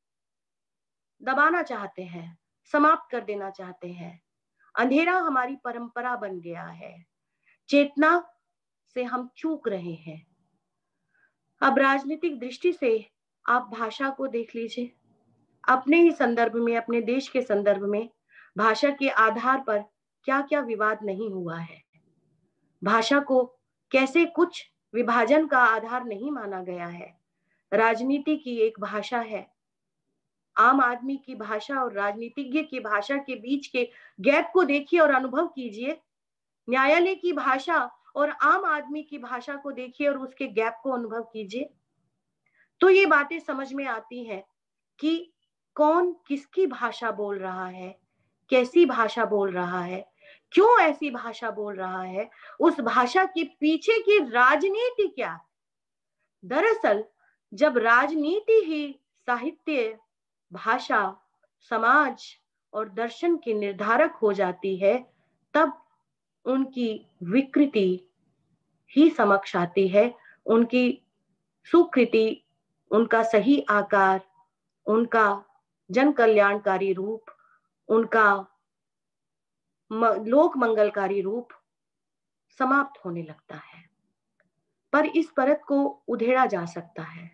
दबाना चाहते हैं, समाप्त कर देना चाहते हैं। अंधेरा हमारी परंपरा बन गया है, चेतना से हम चूक रहे हैं। अब राजनीतिक दृष्टि से आप भाषा को देख लीजिए, अपने ही संदर्भ में, अपने देश के संदर्भ में भाषा के आधार पर क्या क्या विवाद नहीं हुआ है। भाषा को कैसे कुछ विभाजन का आधार नहीं माना गया है। राजनीति की एक भाषा है, आम आदमी की भाषा और राजनीतिज्ञ की भाषा के बीच के गैप को देखिए और अनुभव कीजिए। न्यायालय की भाषा और आम आदमी की भाषा को देखिए और उसके गैप को अनुभव कीजिए, तो ये बातें समझ में आती हैं कि कौन किसकी भाषा बोल रहा है, कैसी भाषा बोल रहा है, क्यों ऐसी भाषा बोल रहा है, उस भाषा के पीछे की राजनीति क्या है। दरअसल जब राजनीति ही साहित्य, भाषा, समाज और दर्शन की निर्धारक हो जाती है, तब उनकी विकृति ही समक्ष आती है, उनकी सुकृति, उनका सही आकार, उनका जन कल्याणकारी रूप, उनका लोक मंगलकारी रूप समाप्त होने लगता है। पर इस परत को उधेड़ा जा सकता है।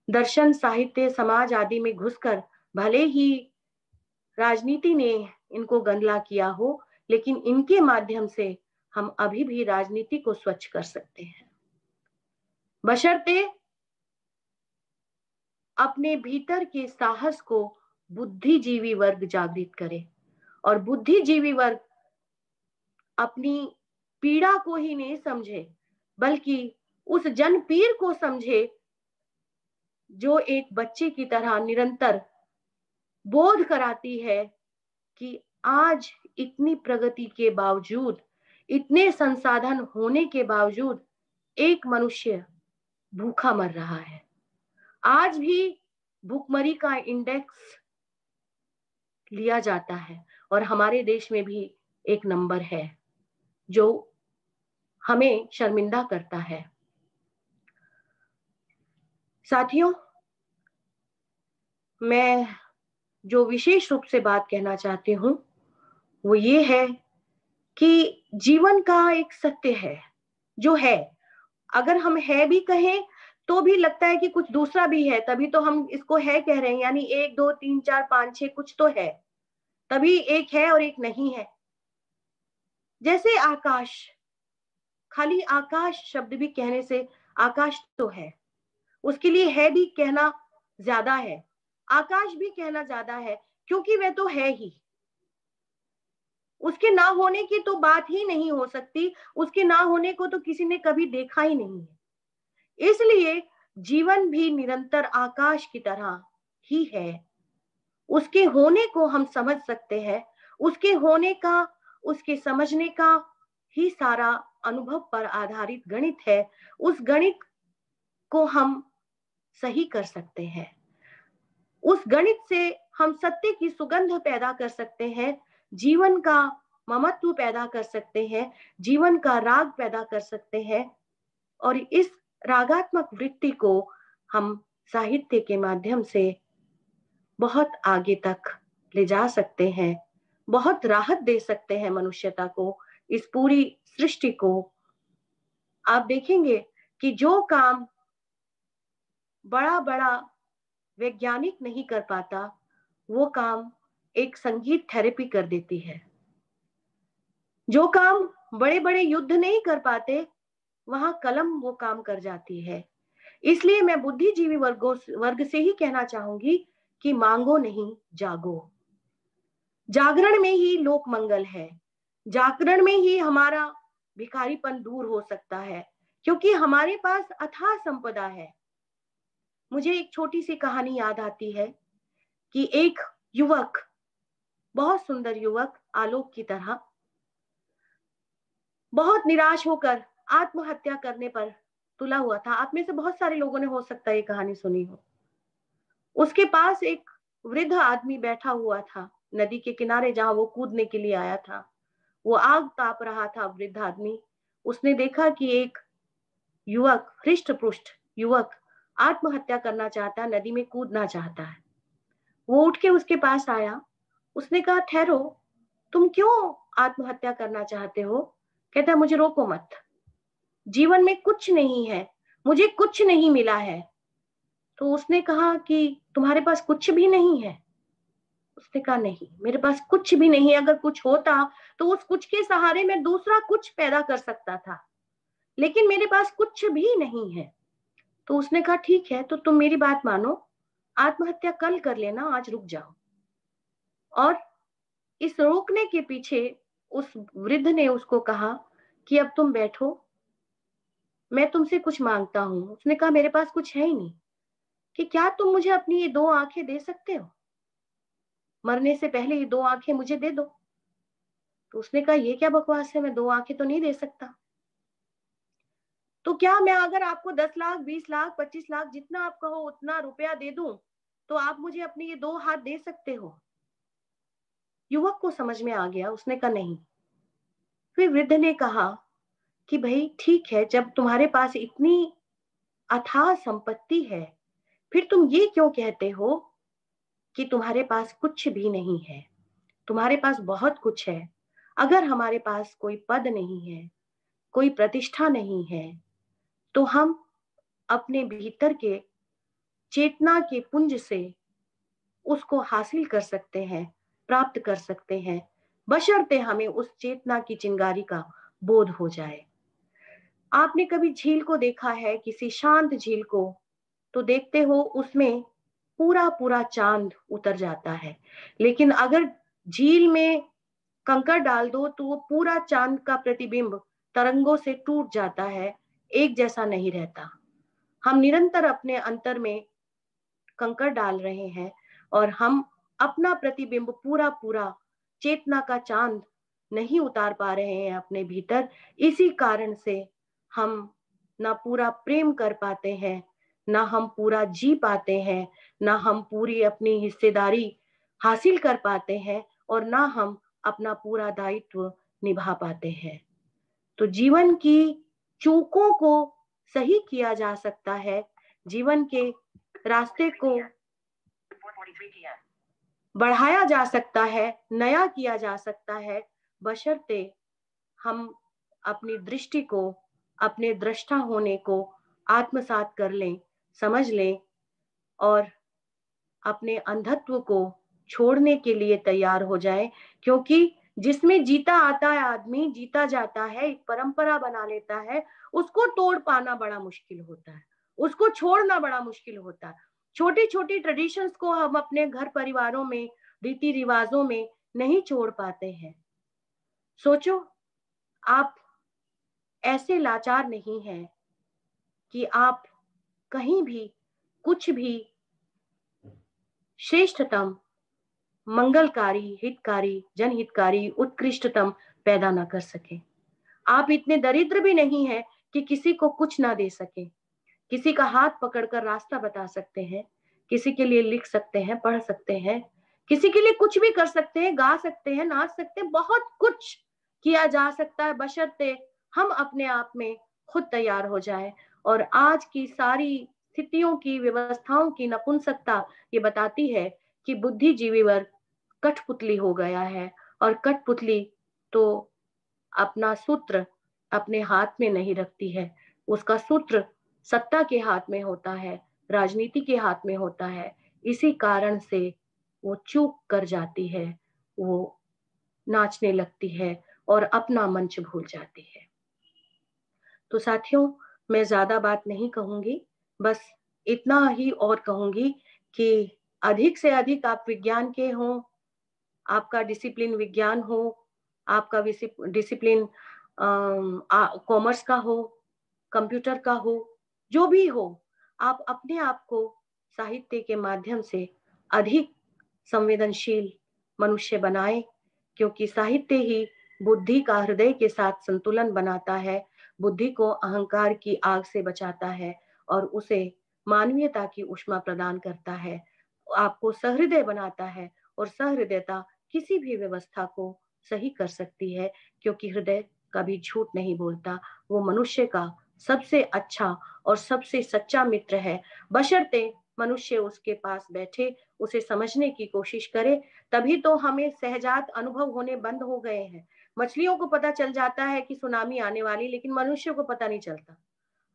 दर्शन, साहित्य, समाज आदि में घुसकर भले ही राजनीति ने इनको गंदला किया हो, लेकिन इनके माध्यम से हम अभी भी राजनीति को स्वच्छ कर सकते हैं, बशर्ते अपने भीतर के साहस को बुद्धिजीवी वर्ग जागृत करे। और बुद्धिजीवी वर्ग अपनी पीड़ा को ही नहीं समझे, बल्कि उस जन पीर को समझे जो एक बच्चे की तरह निरंतर बोध कराती है कि आज इतनी प्रगति के बावजूद, इतने संसाधन होने के बावजूद एक मनुष्य भूखा मर रहा है। आज भी भूखमरी का इंडेक्स लिया जाता है और हमारे देश में भी एक नंबर है जो हमें शर्मिंदा करता है। साथियों, मैं जो विशेष रूप से बात कहना चाहती हूं वो ये है कि जीवन का एक सत्य है जो है, अगर हम है भी कहें तो भी लगता है कि कुछ दूसरा भी है, तभी तो हम इसको है कह रहे हैं। यानी 1 2 3 4 5 6 कुछ तो है, तभी एक है और एक नहीं है। जैसे आकाश, खाली आकाश शब्द भी कहने से आकाश तो है, उसके लिए है भी कहना ज्यादा है, आकाश भी कहना ज्यादा है, क्योंकि वह तो है ही। उसके ना होने की तो बात ही नहीं हो सकती, उसके ना होने को तो किसी ने कभी देखा ही नहीं है। इसलिए जीवन भी निरंतर आकाश की तरह ही है। उसके होने को हम समझ सकते हैं, उसके होने का, उसके समझने का ही सारा अनुभव पर आधारित गणित है। उस गणित को हम सही कर सकते हैं, उस गणित से हम सत्य की सुगंध पैदा कर सकते हैं, जीवन का ममत्व पैदा कर सकते हैं, जीवन का राग पैदा कर सकते हैं। और इस रागात्मक वृत्ति को हम साहित्य के माध्यम से बहुत आगे तक ले जा सकते हैं, बहुत राहत दे सकते हैं मनुष्यता को, इस पूरी सृष्टि को। आप देखेंगे कि जो काम बड़ा बड़ा वैज्ञानिक नहीं कर पाता, वो काम एक संगीत थेरेपी कर देती है। जो काम बड़े बड़े युद्ध नहीं कर पाते, वहां कलम वो काम कर जाती है। इसलिए मैं बुद्धिजीवी वर्ग से ही कहना चाहूंगी कि मांगो नहीं, जागो। जागरण में ही लोक मंगल है, जागरण में ही हमारा भिखारीपन दूर हो सकता है, क्योंकि हमारे पास अथाह संपदा है। मुझे एक छोटी सी कहानी याद आती है कि एक युवक, बहुत सुंदर युवक, आलोक की तरह, बहुत निराश होकर आत्महत्या करने पर तुला हुआ था। आप में से बहुत सारे लोगों ने हो सकता है ये कहानी सुनी हो। उसके पास एक वृद्ध आदमी बैठा हुआ था नदी के किनारे, जहां वो कूदने के लिए आया था। वो आग ताप रहा था वृद्ध आदमी। उसने देखा कि एक युवक, हृष्ट पुष्ट युवक, आत्महत्या करना चाहता है, नदी में कूदना चाहता है। वो उठ के उसके पास आया। उसने कहा, ठहरो, तुम क्यों आत्महत्या करना चाहते हो? कहता है, मुझे रोको मत, जीवन में कुछ नहीं है, मुझे कुछ नहीं मिला है। तो उसने कहा कि तुम्हारे पास कुछ भी नहीं है? उसने कहा, नहीं, मेरे पास कुछ भी नहीं है। अगर कुछ होता तो उस कुछ के सहारे मैं दूसरा कुछ पैदा कर सकता था, लेकिन मेरे पास कुछ भी नहीं है। तो उसने कहा, ठीक है, तो तुम मेरी बात मानो, आत्महत्या कल कर लेना, आज रुक जाओ। और इस रोकने के पीछे उस वृद्ध ने उसको कहा कि अब तुम बैठो, मैं तुमसे कुछ मांगता हूं। उसने कहा, मेरे पास कुछ है ही नहीं, कि क्या तुम मुझे अपनी ये 2 आंखें दे सकते हो? मरने से पहले ये 2 आंखें मुझे दे दो। तो उसने कहा, ये क्या बकवास है, मैं 2 आंखें तो नहीं दे सकता। तो क्या मैं अगर आपको 10 लाख, 20 लाख, 25 लाख, जितना आप कहो उतना रुपया दे दूं, तो आप मुझे अपने ये 2 हाथ दे सकते हो? युवक को समझ में आ गया। उसने कहा, नहीं। फिर वृद्ध ने कहा कि भाई ठीक है, जब तुम्हारे पास इतनी अथाह संपत्ति है, फिर तुम ये क्यों कहते हो कि तुम्हारे पास कुछ भी नहीं है? तुम्हारे पास बहुत कुछ है। अगर हमारे पास कोई पद नहीं है, कोई प्रतिष्ठा नहीं है, तो हम अपने भीतर के चेतना के पुंज से उसको हासिल कर सकते हैं, प्राप्त कर सकते हैं, बशर्ते हमें उस चेतना की चिंगारी का बोध हो जाए। आपने कभी झील को देखा है, किसी शांत झील को, तो देखते हो उसमें पूरा पूरा चांद उतर जाता है, लेकिन अगर झील में कंकड़ डाल दो तो वो पूरा चांद का प्रतिबिंब तरंगों से टूट जाता है, एक जैसा नहीं रहता। हम निरंतर अपने अंतर में कंकड़ डाल रहे हैं और हम अपना प्रतिबिंब पूरा पूरा चेतना का चांद नहीं उतार पा रहे हैं अपने भीतर। इसी कारण से हम ना पूरा प्रेम कर पाते हैं, ना हम पूरा जी पाते हैं, ना हम पूरी अपनी हिस्सेदारी हासिल कर पाते हैं, और ना हम अपना पूरा दायित्व निभा पाते हैं। तो जीवन की चूकों को सही किया जा सकता है, जीवन के रास्ते को बढ़ाया जा सकता है, नया किया जा सकता है, बशर्ते हम अपनी दृष्टि को, अपने दृष्टा होने को आत्मसात कर लें, समझ लें, और अपने अंधत्व को छोड़ने के लिए तैयार हो जाए। क्योंकि जिसमें जीता आता है आदमी, जीता जाता है, एक परंपरा बना लेता है, उसको तोड़ पाना बड़ा मुश्किल होता है, उसको छोड़ना बड़ा मुश्किल होता है। छोटी छोटी ट्रेडिशंस को हम अपने घर परिवारों में, रीति रिवाजों में नहीं छोड़ पाते हैं। सोचो, आप ऐसे लाचार नहीं हैं कि आप कहीं भी कुछ भी श्रेष्ठतम, मंगलकारी, हितकारी, जनहितकारी, उत्कृष्टतम पैदा ना कर सके। आप इतने दरिद्र भी नहीं हैं कि किसी को कुछ ना दे सके। किसी का हाथ पकड़कर रास्ता बता सकते हैं, किसी के लिए लिख सकते हैं, पढ़ सकते हैं, किसी के लिए कुछ भी कर सकते हैं, गा सकते हैं, नाच सकते हैं, बहुत कुछ किया जा सकता है, बशर्ते हम अपने आप में खुद तैयार हो जाएं। और आज की सारी स्थितियों की, व्यवस्थाओं की नपुंसकता ये बताती है कि बुद्धिजीवी वर्ग कठपुतली हो गया है, और कठपुतली तो अपना सूत्र अपने हाथ में नहीं रखती है, उसका सूत्र सत्ता के हाथ में होता है, राजनीति के हाथ में होता है। इसी कारण से वो चूक कर जाती है, वो नाचने लगती है और अपना मंच भूल जाती है। तो साथियों, मैं ज्यादा बात नहीं कहूंगी, बस इतना ही और कहूंगी कि अधिक से अधिक आप विज्ञान के हों, आपका डिसिप्लिन विज्ञान हो, आपका डिसिप्लिन कॉमर्स का हो, कंप्यूटर का हो, जो भी हो, आप अपने आप को साहित्य के माध्यम से अधिक संवेदनशील मनुष्य बनाएं, क्योंकि साहित्य ही बुद्धि का हृदय के साथ संतुलन बनाता है, बुद्धि को अहंकार की आग से बचाता है और उसे मानवीयता की ऊष्मा प्रदान करता है, आपको सहृदय बनाता है। और सहृदयता किसी भी व्यवस्था को सही कर सकती है, क्योंकि हृदय कभी झूठ नहीं बोलता, वो मनुष्य का सबसे अच्छा और सबसे सच्चा मित्र है, बशर्ते मनुष्य उसके पास बैठे, उसे समझने की कोशिश करे। तभी तो हमें सहजात अनुभव होने बंद हो गए हैं। मछलियों को पता चल जाता है कि सुनामी आने वाली, लेकिन मनुष्य को पता नहीं चलता।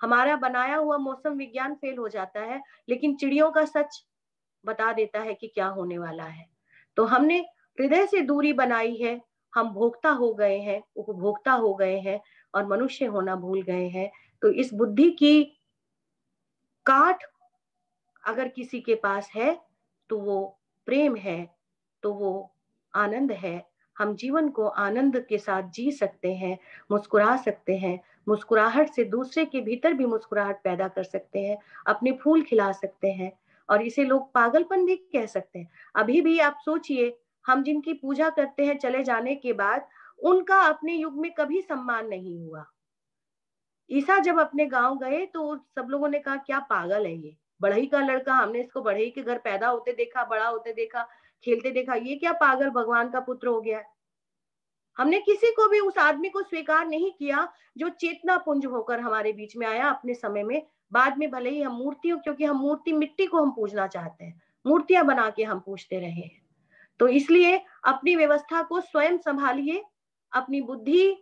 हमारा बनाया हुआ मौसम विज्ञान फेल हो जाता है, लेकिन चिड़ियों का सच बता देता है कि क्या होने वाला है। तो हमने हृदय से दूरी बनाई है, हम भोक्ता हो गए हैं, उपभोक्ता हो गए हैं और मनुष्य होना भूल गए हैं। तो इस बुद्धि की काट अगर किसी के पास है तो वो प्रेम है, तो वो आनंद है। हम जीवन को आनंद के साथ जी सकते हैं, मुस्कुरा सकते हैं, मुस्कुराहट से दूसरे के भीतर भी मुस्कुराहट पैदा कर सकते हैं, अपने फूल खिला सकते हैं, और इसे लोग पागलपन भी कह सकते हैं। अभी भी आप सोचिए, हम जिनकी पूजा करते हैं चले जाने के बाद, उनका अपने युग में कभी सम्मान नहीं हुआ। ईसा जब अपने गांव गए तो सब लोगों ने कहा क्या पागल है ये, बढ़ई का लड़का, हमने इसको बढ़ई के घर पैदा होते देखा, बड़ा होते देखा, खेलते देखा, ये क्या पागल भगवान का पुत्र हो गया है। हमने किसी को भी उस आदमी को स्वीकार नहीं किया जो चेतना पुंज होकर हमारे बीच में आया अपने समय में। बाद में भले ही हम मूर्तियों, क्योंकि हम मूर्ति मिट्टी को हम पूजना चाहते हैं, मूर्तियां बना के हम पूजते रहे हैं। तो इसलिए अपनी व्यवस्था को स्वयं संभालिए, अपनी बुद्धि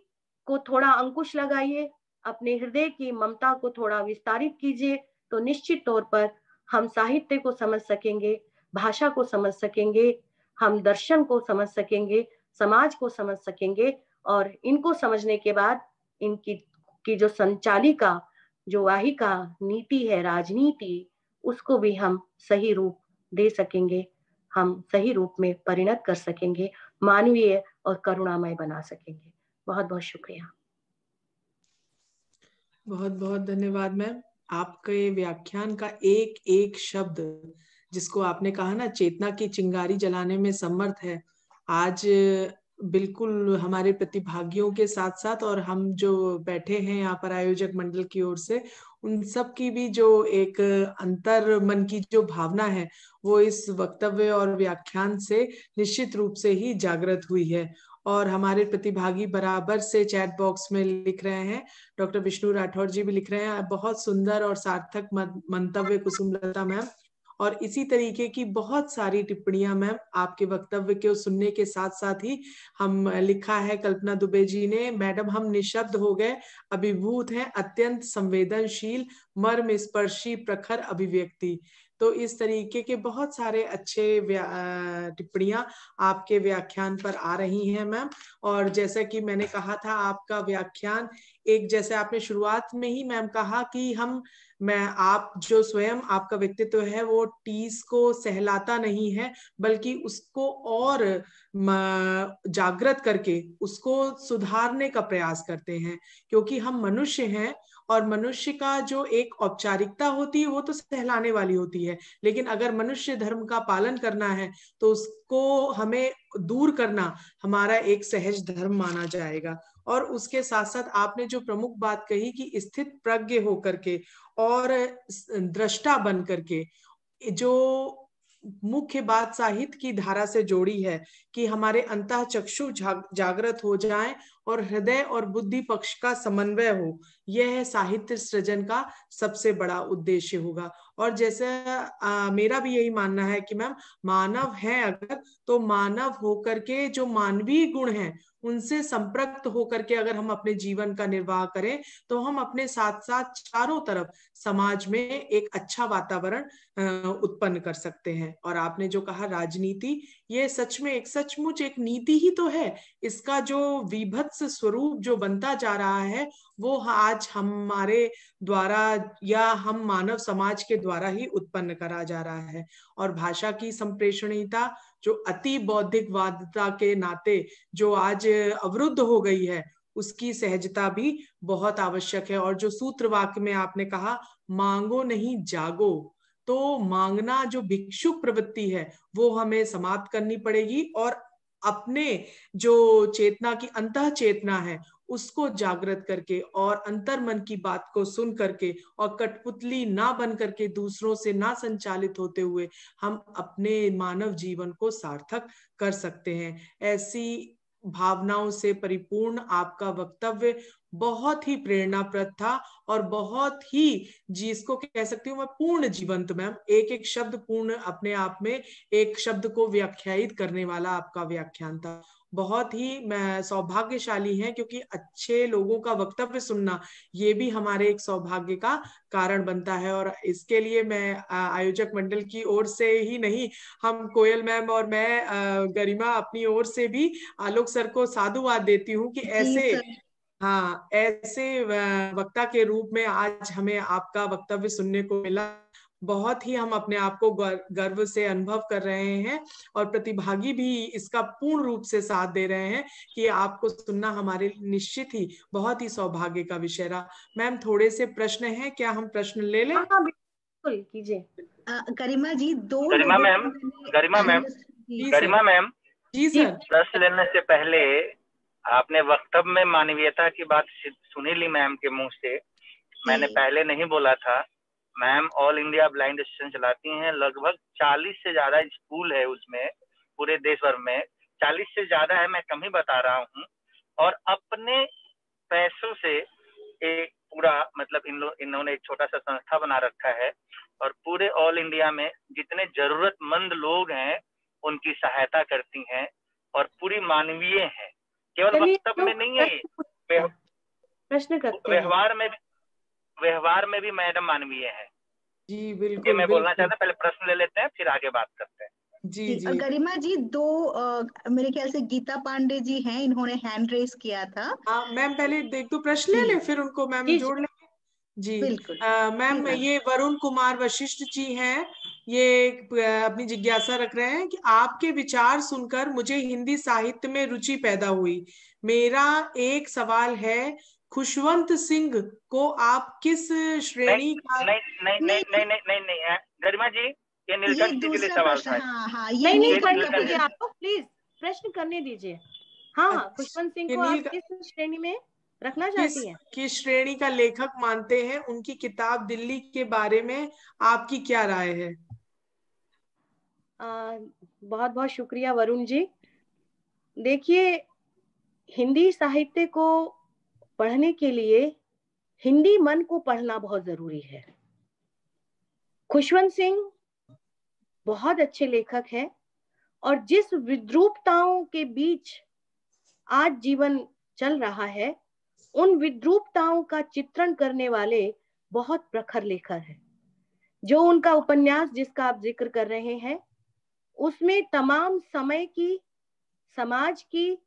को थोड़ा अंकुश लगाइए, अपने हृदय की ममता को थोड़ा विस्तारित कीजिए, तो निश्चित तौर पर हम साहित्य को समझ सकेंगे, भाषा को समझ सकेंगे, हम दर्शन को समझ सकेंगे, समाज को समझ सकेंगे, और इनको समझने के बाद इनकी जो संचालिका, जो वाहिका नीति है, राजनीति, उसको भी हम सही रूप दे सकेंगे, हम सही रूप में परिणत कर सकेंगे, मानवीय और करुणामय बना सकेंगे। बहुत बहुत शुक्रिया। बहुत बहुत धन्यवाद मैम। आपके व्याख्यान का एक एक शब्द, जिसको आपने कहा ना चेतना की चिंगारी जलाने में समर्थ है, आज बिल्कुल हमारे प्रतिभागियों के साथ साथ और हम जो बैठे हैं यहाँ पर आयोजक मंडल की ओर से, उन सब की भी जो एक अंतर मन की जो भावना है, वो इस वक्तव्य और व्याख्यान से निश्चित रूप से ही जागृत हुई है। और हमारे प्रतिभागी बराबर से चैट बॉक्स में लिख रहे हैं, डॉक्टर विष्णु राठौर जी भी लिख रहे हैं, बहुत सुंदर और सार्थक मंतव्य कुसुमलता मैम। और इसी तरीके की बहुत सारी टिप्पणियां मैम आपके वक्तव्य के सुनने के साथ साथ ही हम लिखा है कल्पना दुबे जी ने, मैडम हम निशब्द हो गए, अभिभूत हैं, अत्यंत संवेदनशील, मर्म स्पर्शी, प्रखर अभिव्यक्ति। तो इस तरीके के बहुत सारे अच्छे टिप्पणियां आपके व्याख्यान पर आ रही हैं मैम। और जैसा कि मैंने कहा था, आपका व्याख्यान एक, जैसे आपने शुरुआत में ही मैम कहा कि आप जो स्वयं आपका व्यक्तित्व है वो टीस को सहलाता नहीं है, बल्कि उसको और जागृत करके उसको सुधारने का प्रयास करते हैं, क्योंकि हम मनुष्य हैं और मनुष्य का जो एक औपचारिकता होती है वो तो सहलाने वाली होती है, लेकिन अगर मनुष्य धर्म का पालन करना है तो उसको हमें दूर करना हमारा एक सहज धर्म माना जाएगा। और उसके साथ साथ आपने जो प्रमुख बात कही कि स्थित प्रज्ञ होकर के और दृष्टा बन करके, जो मुख्य बात साहित्य की धारा से जोड़ी है कि हमारे अंतः चक्षु जागृत हो जाएं और हृदय और बुद्धि पक्ष का समन्वय हो, यह साहित्य सृजन का सबसे बड़ा उद्देश्य होगा। और जैसे मेरा भी यही मानना है कि मैम मानव है अगर, तो मानव होकर के जो मानवीय गुण हैं उनसे संपृक्त होकर के अगर हम अपने जीवन का निर्वाह करें तो हम अपने साथ साथ चारों तरफ समाज में एक अच्छा वातावरण उत्पन्न कर सकते हैं। और आपने जो कहा राजनीति, ये सच में सचमुच एक नीति ही तो है। इसका जो विभत्स स्वरूप जो बनता जा रहा है वो आज हमारे द्वारा या हम मानव समाज के द्वारा ही उत्पन्न करा जा रहा है। और भाषा की संप्रेषणीयता जो अति बौद्धिकवादता के नाते जो आज अवरुद्ध हो गई है, उसकी सहजता भी बहुत आवश्यक है। और जो सूत्र वाक्य में आपने कहा, मांगो नहीं जागो, तो मांगना जो भिक्षुक प्रवृत्ति है वो हमें समाप्त करनी पड़ेगी, और अपने जो चेतना की अंतः चेतना है उसको जागृत करके और अंतर मन की बात को सुन करके और कठपुतली ना बन करके दूसरों से ना संचालित होते हुए हम अपने मानव जीवन को सार्थक कर सकते हैं। ऐसी भावनाओं से परिपूर्ण आपका वक्तव्य बहुत ही प्रेरणाप्रद था और बहुत ही, जिसको कह सकती हूँ मैं, पूर्ण जीवंत मैम, एक एक शब्द पूर्ण अपने आप में एक शब्द को व्याख्यायित करने वाला आपका व्याख्यान था। बहुत ही मैं सौभाग्यशाली हैं, क्योंकि अच्छे लोगों का वक्तव्य सुनना ये भी हमारे एक सौभाग्य का कारण बनता है। और इसके लिए मैं आयोजक मंडल की ओर से ही नहीं, हम कोयल मैम और मैं गरिमा अपनी ओर से भी आलोक सर को साधुवाद देती हूँ कि ऐसे, हाँ, ऐसे वक्ता के रूप में आज हमें आपका वक्तव्य सुनने को मिला। बहुत ही हम अपने आप को गर्व से अनुभव कर रहे हैं और प्रतिभागी भी इसका पूर्ण रूप से साथ दे रहे हैं कि आपको सुनना हमारे निश्चित ही बहुत ही सौभाग्य का विषय रहा। मैम, थोड़े से प्रश्न हैं, क्या हम प्रश्न ले लें? हाँ, बिल्कुल कीजिए। गरिमा जी, गरिमा मैम, जी सर। प्रश्न लेने से पहले आपने वक्तव्य में मानवीयता की बात सुनी ली मैम के मुंह से। मैंने पहले नहीं बोला था। Ma'am all India blind association चलाती हैं, लगभग 40 से ज्यादा स्कूल है उसमें, पूरे देश भर में 40 से ज्यादा है, मैं कम ही बता रहा हूँ। और अपने पैसों से एक पूरा, मतलब इन्होंने एक छोटा सा संस्था बना रखा है और पूरे ऑल इंडिया में जितने जरूरतमंद लोग हैं उनकी सहायता करती हैं और पूरी मानवीय है, केवल वक्तव्य में नहीं है, प्रश्न करते हैं, व्यवहार में भी मैडम मानवीय है। जी बिल्कुल, मैं बोलना चाहता, पहले प्रश्न ले लेते हैं फिर आगे बात करते हैं। जी जी। गरिमा जी, मेरे ख्याल से गीता पांडे जी हैं, इन्होंने हैंड रेस किया था। हाँ मैम, पहले एक दो प्रश्न ले लें फिर उनको मैम जोड़ लेंगे। जी बिल्कुल। मैम, ये वरुण कुमार वशिष्ठ जी हैं, ये अपनी जिज्ञासा रख रहे हैं कि आपके विचार सुनकर मुझे हिंदी साहित्य में रुचि पैदा हुई। मेरा एक सवाल है, खुशवंत सिंह को आप किस श्रेणी का? नहीं गरिमा जी, ये नीलकंठ जी के लिए सवाल था। हाँ, नहीं करने दीजिए, आपको प्लीज प्रश्न करने दीजिए। हाँ, खुशवंत सिंह को आप किस श्रेणी में रखना चाहती हैं? किस श्रेणी का लेखक मानते हैं? उनकी किताब दिल्ली के बारे में आपकी क्या राय है? बहुत बहुत शुक्रिया वरुण जी। देखिए, हिंदी साहित्य को पढ़ने के लिए हिंदी मन को पढ़ना बहुत जरूरी है। खुशवंत सिंह बहुत अच्छे लेखक हैं और जिस विद्रूपताओं के बीच आज जीवन चल रहा है, उन विद्रूपताओं का चित्रण करने वाले बहुत प्रखर लेखक हैं। जो उनका उपन्यास जिसका आप जिक्र कर रहे हैं, उसमें तमाम समय की, समाज की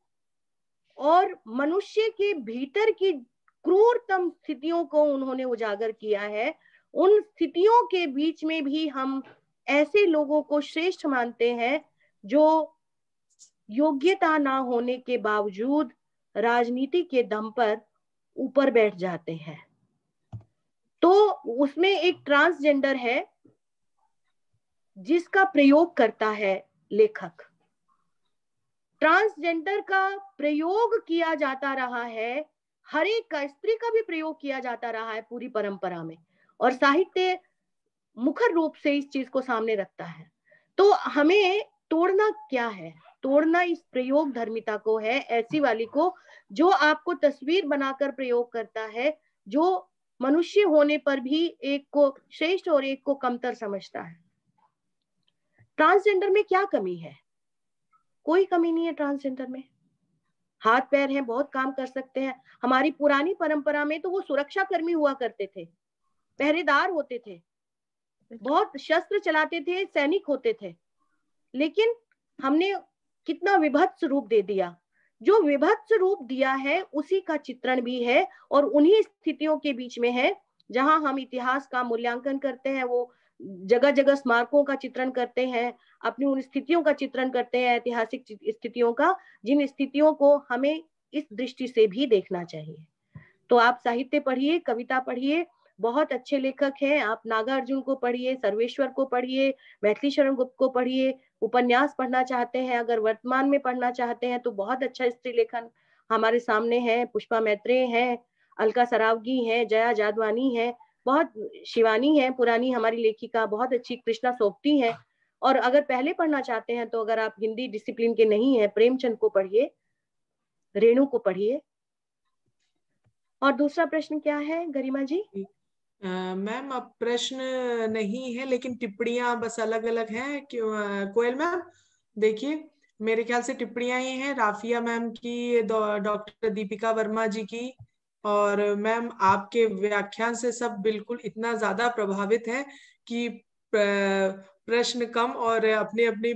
और मनुष्य के भीतर की क्रूरतम स्थितियों को उन्होंने उजागर किया है। उन स्थितियों के बीच में भी हम ऐसे लोगों को श्रेष्ठ मानते हैं जो योग्यता ना होने के बावजूद राजनीति के दम पर ऊपर बैठ जाते हैं। तो उसमें एक ट्रांसजेंडर है जिसका प्रयोग करता है लेखक। ट्रांसजेंडर का प्रयोग किया जाता रहा है, हर एक का, स्त्री का भी प्रयोग किया जाता रहा है पूरी परंपरा में, और साहित्य मुखर रूप से इस चीज को सामने रखता है। तो हमें तोड़ना क्या है? तोड़ना इस प्रयोग धर्मिता को है, ऐसी वाली को जो आपको तस्वीर बनाकर प्रयोग करता है, जो मनुष्य होने पर भी एक को श्रेष्ठ और एक को कमतर समझता है। ट्रांसजेंडर में क्या कमी है? कोई कमी नहीं है ट्रांसजेंडर में। हाथ पैर हैं, बहुत काम कर सकते हैं। हमारी पुरानी परंपरा में तो वो सुरक्षा कर्मी हुआ करते थे, पहरेदार होते थे, बहुत शस्त्र चलाते थे, सैनिक होते थे। लेकिन हमने कितना विभत्स रूप दे दिया। जो विभत्स रूप दिया है उसी का चित्रण भी है और उन्हीं स्थितियों के बीच में है जहां हम इतिहास का मूल्यांकन करते हैं। वो जगह जगह स्मारकों का चित्रण करते हैं, अपनी उन स्थितियों का चित्रण करते हैं, ऐतिहासिक स्थितियों का, जिन स्थितियों को हमें इस दृष्टि से भी देखना चाहिए। तो आप साहित्य पढ़िए, कविता पढ़िए, बहुत अच्छे लेखक हैं। आप नागार्जुन को पढ़िए, सर्वेश्वर को पढ़िए, मैथिली शरण गुप्त को पढ़िए। उपन्यास पढ़ना चाहते हैं, अगर वर्तमान में पढ़ना चाहते हैं तो बहुत अच्छा स्त्री लेखन हमारे सामने है। पुष्पा मैत्रेय है, अलका सरावगी है, जया जादवानी है, बहुत शिवानी है पुरानी हमारी लेखिका, बहुत अच्छी कृष्णा सोपटी है। और अगर पहले पढ़ना चाहते हैं तो अगर आप हिंदी डिसिप्लिन के नहीं है, प्रेमचंद को पढ़िए, रेणु को पढ़िए। और दूसरा प्रश्न क्या है गरिमा जी? मैम अब प्रश्न नहीं है, लेकिन टिप्पणियां बस अलग अलग हैं। कोयल मैम देखिए, मेरे ख्याल से टिप्पणियां ये हैं राफिया मैम की, डॉक्टर दीपिका वर्मा जी की, और मैम आपके व्याख्यान से सब बिल्कुल इतना ज्यादा प्रभावित है कि प्रश्न कम और अपने अपने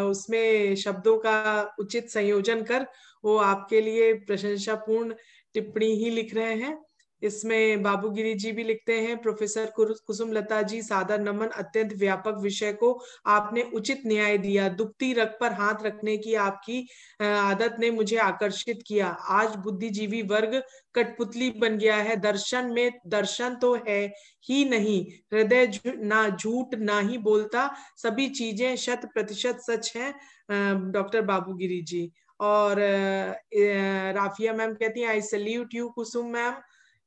उसमें शब्दों का उचित संयोजन कर वो आपके लिए प्रशंसापूर्ण टिप्पणी ही लिख रहे हैं। इसमें बाबूगिरी जी भी लिखते हैं, प्रोफेसर कुसुम लता जी, सादर नमन, अत्यंत व्यापक विषय को आपने उचित न्याय दिया। दुखती रग पर हाथ रखने की आपकी आदत ने मुझे आकर्षित किया। आज बुद्धिजीवी वर्ग कठपुतली बन गया है। दर्शन में दर्शन तो है ही नहीं, हृदय ना झूठ ना ही बोलता, सभी चीजें 100% सच हैं। डॉक्टर बाबूगिरी जी। और राफिया मैम कहती हैं, I salute you Kusum ma'am.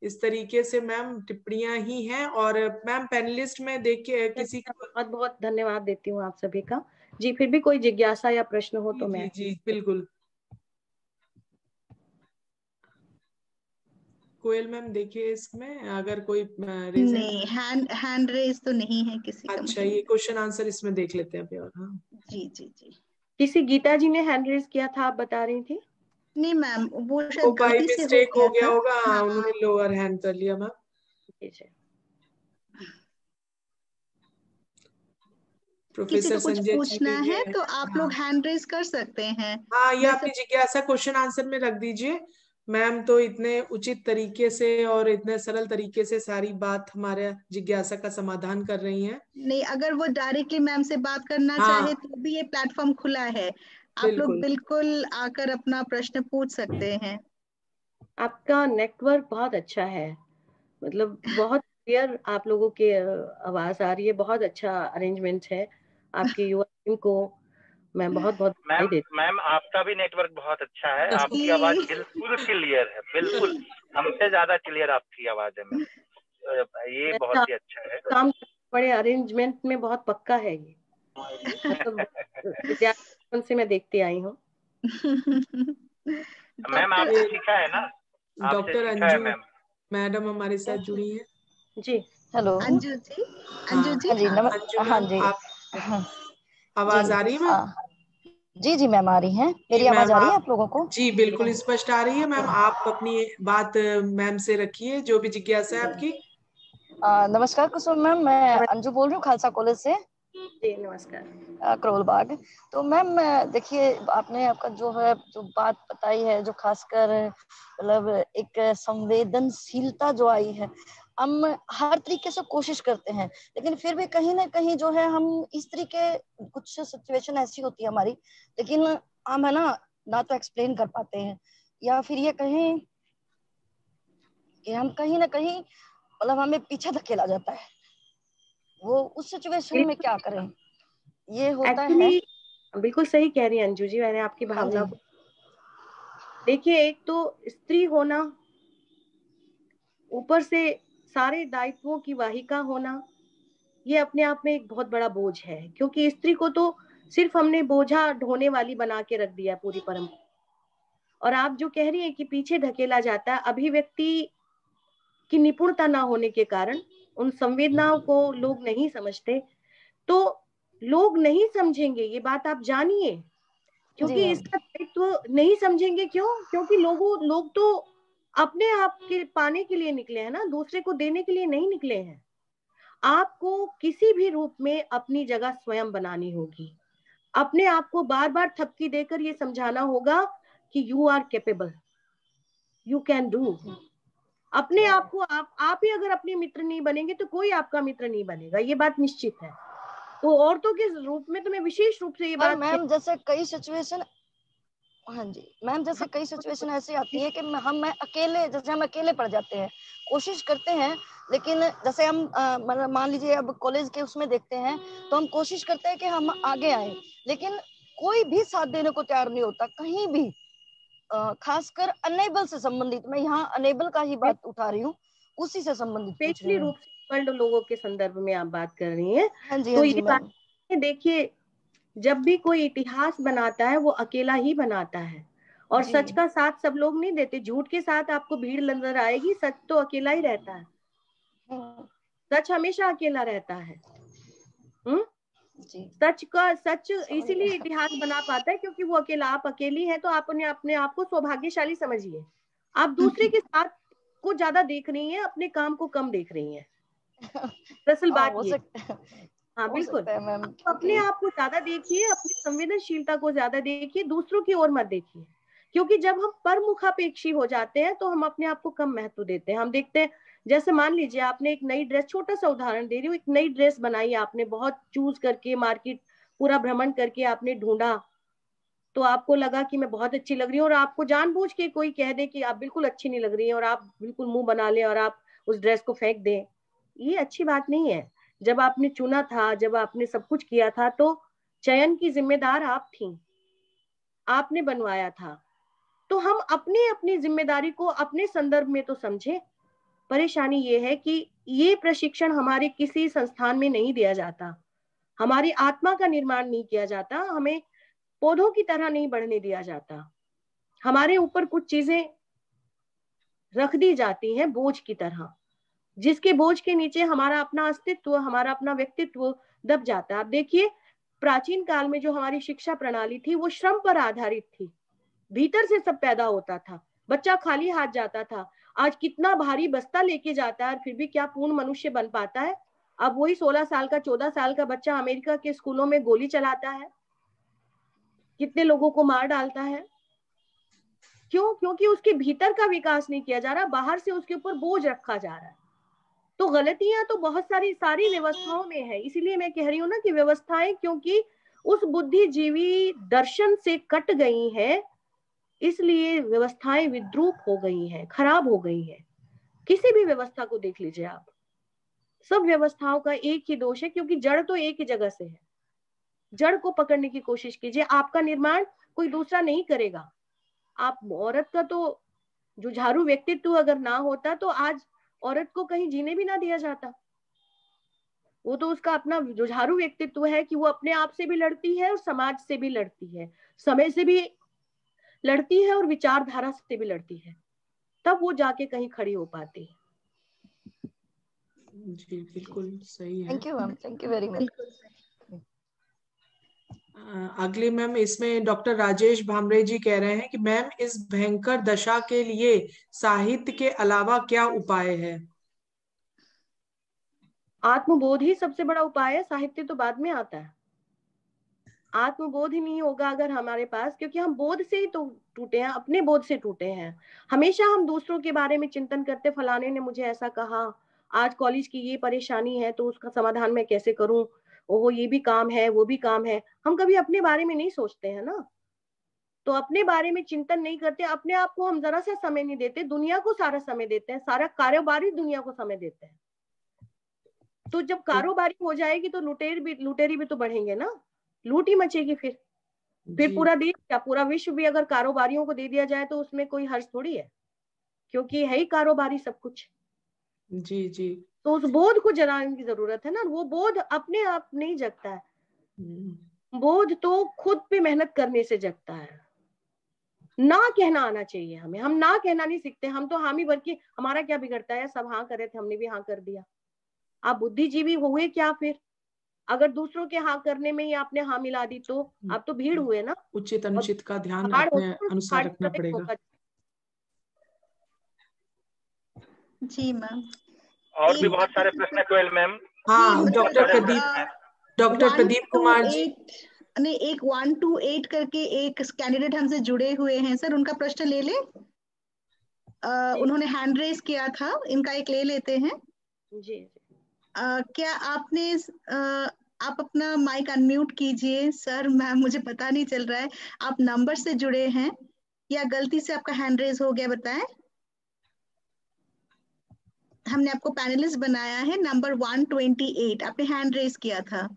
इस तरीके से मैम टिप्पणियां ही हैं। और मैम पैनलिस्ट में देखिए किसी बहुत बहुत धन्यवाद देती हूँ आप सभी का। जी, फिर भी कोई जिज्ञासा या प्रश्न हो तो मैं। जी बिल्कुल। कोयल मैम देखिए, इसमें अगर कोई नहीं, हैंड रेज तो नहीं है किसी का। अच्छा, ये क्वेश्चन आंसर इसमें देख लेते हैं अभी। और हाँ जी जी जी, किसी गीता जी ने हैंड रेज किया था, आप बता रही थी? नहीं मैम, वो शायद बाय गलती से मिस्टेक हो गया था। होगा। हाँ, उन्होंने लोअर हैंड कर लिया मैम। किसी प्रोफेसर को कुछ संजय जी पूछना भी है तो आप लोग हैंड रेज कर सकते हैं। हाँ, ये वैसे अपनी जिज्ञासा क्वेश्चन आंसर में रख दीजिए। मैम तो इतने उचित तरीके से और इतने सरल तरीके से सारी बात हमारे जिज्ञासा का समाधान कर रही हैं। नहीं, अगर वो डायरेक्टली मैम से बात करना हाँ, चाहे तो भी ये प्लेटफॉर्म खुला है। आप लोग बिल्कुल आकर अपना प्रश्न पूछ सकते हैं। आपका नेटवर्क बहुत अच्छा है, मतलब बहुत क्लियर आप लोगों की आवाज आ रही है, बहुत अच्छा अरेंजमेंट है आपकी युवा टीम को मैं बहुत बहुत बधाई देती हूँ। मैम आपका भी नेटवर्क बहुत अच्छा है, आपकी आवाज बिल्कुल क्लियर है, बिल्कुल हमसे ज्यादा क्लियर आपकी आवाज है मैम। ये बहुत ही अच्छा है। काम बड़े अरेंजमेंट में बहुत पक्का है ये, मतलब विद्यार्थी से मैं देखती आई हूँ। मैम आपसे सीखा है ना, डॉक्टर अंजू मैडम हमारे साथ जुड़ी हैं। जी, हेलो अंजू जी। अंजू जी, हाँ जी, आवाज आ रही है मैम? जी जी मैम आ रही है। मेरी आवाज आ रही है आप लोगों को? जी बिल्कुल स्पष्ट आ रही है मैम। आप अपनी बात मैम से रखिए, जो भी जिज्ञासा है आपकी। नमस्कार कुसुम मैम, मैं अंजू बोल रही हूँ खालसा कॉलेज से। जी नमस्कार। करोल बाग। तो मैम देखिए, आपने आपका जो बात बताई है, जो खासकर मतलब एक संवेदनशीलता जो आई है, हम हर तरीके से कोशिश करते हैं, लेकिन फिर भी कहीं ना कहीं जो है हम इस तरीके कुछ सिचुएशन ऐसी होती है हमारी, लेकिन हम है ना तो एक्सप्लेन कर पाते हैं, या फिर ये कहें कि हम कहीं ना कहीं मतलब हमें पीछे धकेला जाता है। वो उस सिचुएशन में क्या करें, ये होता है। बिल्कुल सही कह रही है अंजू जी, मैंने आपकी भावना को देखिए। एक तो स्त्री होना, ऊपर से सारे दायित्वों की वाहिका होना, ये अपने आप में एक बहुत बड़ा बोझ है, क्योंकि स्त्री को तो सिर्फ हमने बोझा ढोने वाली बना के रख दिया पूरी परंपरा। और आप जो कह रही है कि पीछे धकेला जाता है, अभिव्यक्ति की निपुणता ना होने के कारण उन संवेदनाओं को लोग नहीं समझते। तो लोग नहीं समझेंगे, ये बात आप जानिए, क्योंकि इसका दायित्व नहीं समझेंगे। क्यों? क्योंकि लोग तो अपने आप के पाने के लिए निकले हैं ना, दूसरे को देने के लिए नहीं निकले हैं। आपको किसी भी रूप में अपनी जगह स्वयं बनानी होगी। अपने आप को बार बार थपकी देकर ये समझाना होगा कि you are capable, you can do. अपने आप को आप ही अगर अपने मित्र नहीं बनेंगे तो कोई आपका मित्र नहीं बनेगा, ये बात निश्चित है। तो औरतों के रूप में तो मैं विशेष रूप से ये बात मैम जैसे कई सिचुएशन, हाँ जी मैम, जैसे कई सिचुएशन ऐसी आती है कि हम अकेले पड़ जाते हैं, कोशिश करते हैं, लेकिन जैसे हम मान लीजिए अब कॉलेज के उसमें देखते हैं तो हम कोशिश करते हैं कि हम आगे आए, लेकिन कोई भी साथ देने को तैयार नहीं होता कहीं भी, खासकर अनेबल से संबंधित। मैं यहाँ अनेबल का ही बात उठा रही हूँ, उसी से संबंधित स्पेशली रूप से वर्ल्ड लोगों के संदर्भ में आप बात कर रही हैं। हाँ जी, तो हाँ ये जी बात देखिए, जब भी कोई इतिहास बनाता है वो अकेला ही बनाता है, और सच का साथ सब लोग नहीं देते। झूठ के साथ आपको भीड़ नजर आएगी, सच तो अकेला ही रहता है, सच हमेशा अकेला रहता है। सच इसीलिए इतिहास बना पाता है क्योंकि वो अकेला, आप अकेली है तो आपने अपने आप को सौभाग्यशाली समझिए। आप दूसरे के साथ को ज्यादा देख रही हैं, अपने काम को कम देख रही हैं। दरअसल बात ये, हाँ बिल्कुल, अपने आप को ज्यादा देखिए, अपनी संवेदनशीलता को ज्यादा देखिए, दूसरों की ओर मत देखिए। क्योंकि जब हम परमुखापेक्षी हो जाते हैं तो हम अपने आप को कम महत्व देते हैं। हम देखते हैं, जैसे मान लीजिए आपने एक नई ड्रेस, छोटा सा उदाहरण दे रही हूँ, एक नई ड्रेस बनाई आपने, बहुत चूज करके मार्केट पूरा भ्रमण करके आपने ढूंढा, तो आपको लगा कि मैं बहुत अच्छी लग रही हूँ, और आपको जानबूझ के कोई कह दे कि आप बिल्कुल अच्छी नहीं लग रही है, और आप बिल्कुल मुंह बना ले और आप उस ड्रेस को फेंक दें, ये अच्छी बात नहीं है। जब आपने चुना था, जब आपने सब कुछ किया था, तो चयन की जिम्मेदार आप थी, आपने बनवाया था। तो हम अपनी जिम्मेदारी को अपने संदर्भ में तो समझे। परेशानी ये है कि ये प्रशिक्षण हमारे किसी संस्थान में नहीं दिया जाता, हमारी आत्मा का निर्माण नहीं किया जाता, हमें पौधों की तरह नहीं बढ़ने दिया जाता, हमारे ऊपर कुछ चीजें रख दी जाती हैं बोझ की तरह, जिसके बोझ के नीचे हमारा अपना अस्तित्व, हमारा अपना व्यक्तित्व दब जाता है। आप देखिए, प्राचीन काल में जो हमारी शिक्षा प्रणाली थी वो श्रम पर आधारित थी, भीतर से सब पैदा होता था, बच्चा खाली हाथ जाता था। आज कितना भारी बस्ता लेके जाता है, फिर भी क्या पूर्ण मनुष्य बन पाता है? अब वही 16 साल का 14 साल का बच्चा अमेरिका के स्कूलों में गोली चलाता है, कितने लोगों को मार डालता है। क्यों? क्योंकि उसके भीतर का विकास नहीं किया जा रहा, बाहर से उसके ऊपर बोझ रखा जा रहा है। तो गलतियां तो बहुत सारी व्यवस्थाओं में है। इसीलिए मैं कह रही हूँ ना कि व्यवस्थाएं क्योंकि उस बुद्धिजीवी दर्शन से कट गई हैं, इसलिए व्यवस्थाएं विद्रूप हो गई हैं, खराब हो गई हैं। किसी भी व्यवस्था को देख लीजिए आप, सब व्यवस्थाओं का एक ही दोष है, क्योंकि जड़ तो एक ही जगह से है। जड़ को पकड़ने की कोशिश कीजिए, आपका निर्माण कोई दूसरा नहीं करेगा। आप औरत का तो जुझारू व्यक्तित्व अगर ना होता तो आज औरत को कहीं जीने भी ना दिया जाता। वो तो उसका अपना जुझारू व्यक्तित्व है कि वो अपने आप से भी लड़ती है और समाज से भी लड़ती है, समय से भी लड़ती है और विचारधारा से भी लड़ती है, तब वो जाके कहीं खड़ी हो पाती है। जी बिल्कुल सही है। Thank you ma'am, thank you very much. अगले मैम, इसमें डॉक्टर राजेश भामरे जी कह रहे हैं कि मैम इस भयंकर दशा के लिए साहित्य के अलावा क्या उपाय है? आत्मबोध ही सबसे बड़ा उपाय है, साहित्य तो बाद में आता है। आत्मबोध ही नहीं होगा अगर हमारे पास, क्योंकि हम बोध से ही तो टूटे हैं, अपने बोध से टूटे हैं। हमेशा हम दूसरों के बारे में चिंतन करते, फलाने ने मुझे ऐसा कहा, आज कॉलेज की ये परेशानी है तो उसका समाधान मैं कैसे करूं, ओहो ये भी काम है वो भी काम है। हम कभी अपने बारे में नहीं सोचते हैं ना, तो अपने बारे में चिंतन नहीं करते, अपने आप को हम जरा सा समय नहीं देते, दुनिया को सारा समय देते हैं, सारा कारोबारी दुनिया को समय देते हैं। तो जब कारोबारी हो जाएगी तो लुटेरी भी तो बढ़ेंगे ना, लूट ही मचेगी। फिर पूरा देश क्या, पूरा विश्व भी अगर कारोबारियों को दे दिया जाए तो उसमें कोई हर्ष थोड़ी है, क्योंकि है ही कारोबारी सब कुछ। जी जी, तो उस बोध को जगाने की जरूरत है ना, वो बोध अपने आप नहीं जगता है, बोध तो खुद पे मेहनत करने से जगता है। ना कहना आना चाहिए हमें, हम ना कहना नहीं सीखते, हम तो हामी भर के, हमारा क्या बिगड़ता है, सब हाँ कर रहे थे हमने भी हाँ कर दिया। आप बुद्धिजीवी हुए क्या फिर? अगर दूसरों के हाँ करने में ही आपने हाँ मिला दी तो आप तो भीड़ हुए ना। उचित अनुचित का ध्यान अपने अनुसार रखना पड़ेगा। जी मैम, और भी बहुत सारे प्रश्न क्वेल मैम। हाँ, डॉक्टर प्रदीप कुमार जी ने एक 1 to 8 करके एक कैंडिडेट हमसे जुड़े हुए हैं सर, उनका प्रश्न ले ले। उन्होंने हैंड रेस किया था, इनका एक ले लेते हैं जी। क्या आपने आप अपना माइक अनम्यूट कीजिए सर। मैम मुझे पता नहीं चल रहा है, आप नंबर से जुड़े हैं। या गलती से आपका हैंड रेज हो गया, बताएं। हमने आपको पैनलिस्ट बनाया है, नंबर 128 आपने हैंड रेज किया था।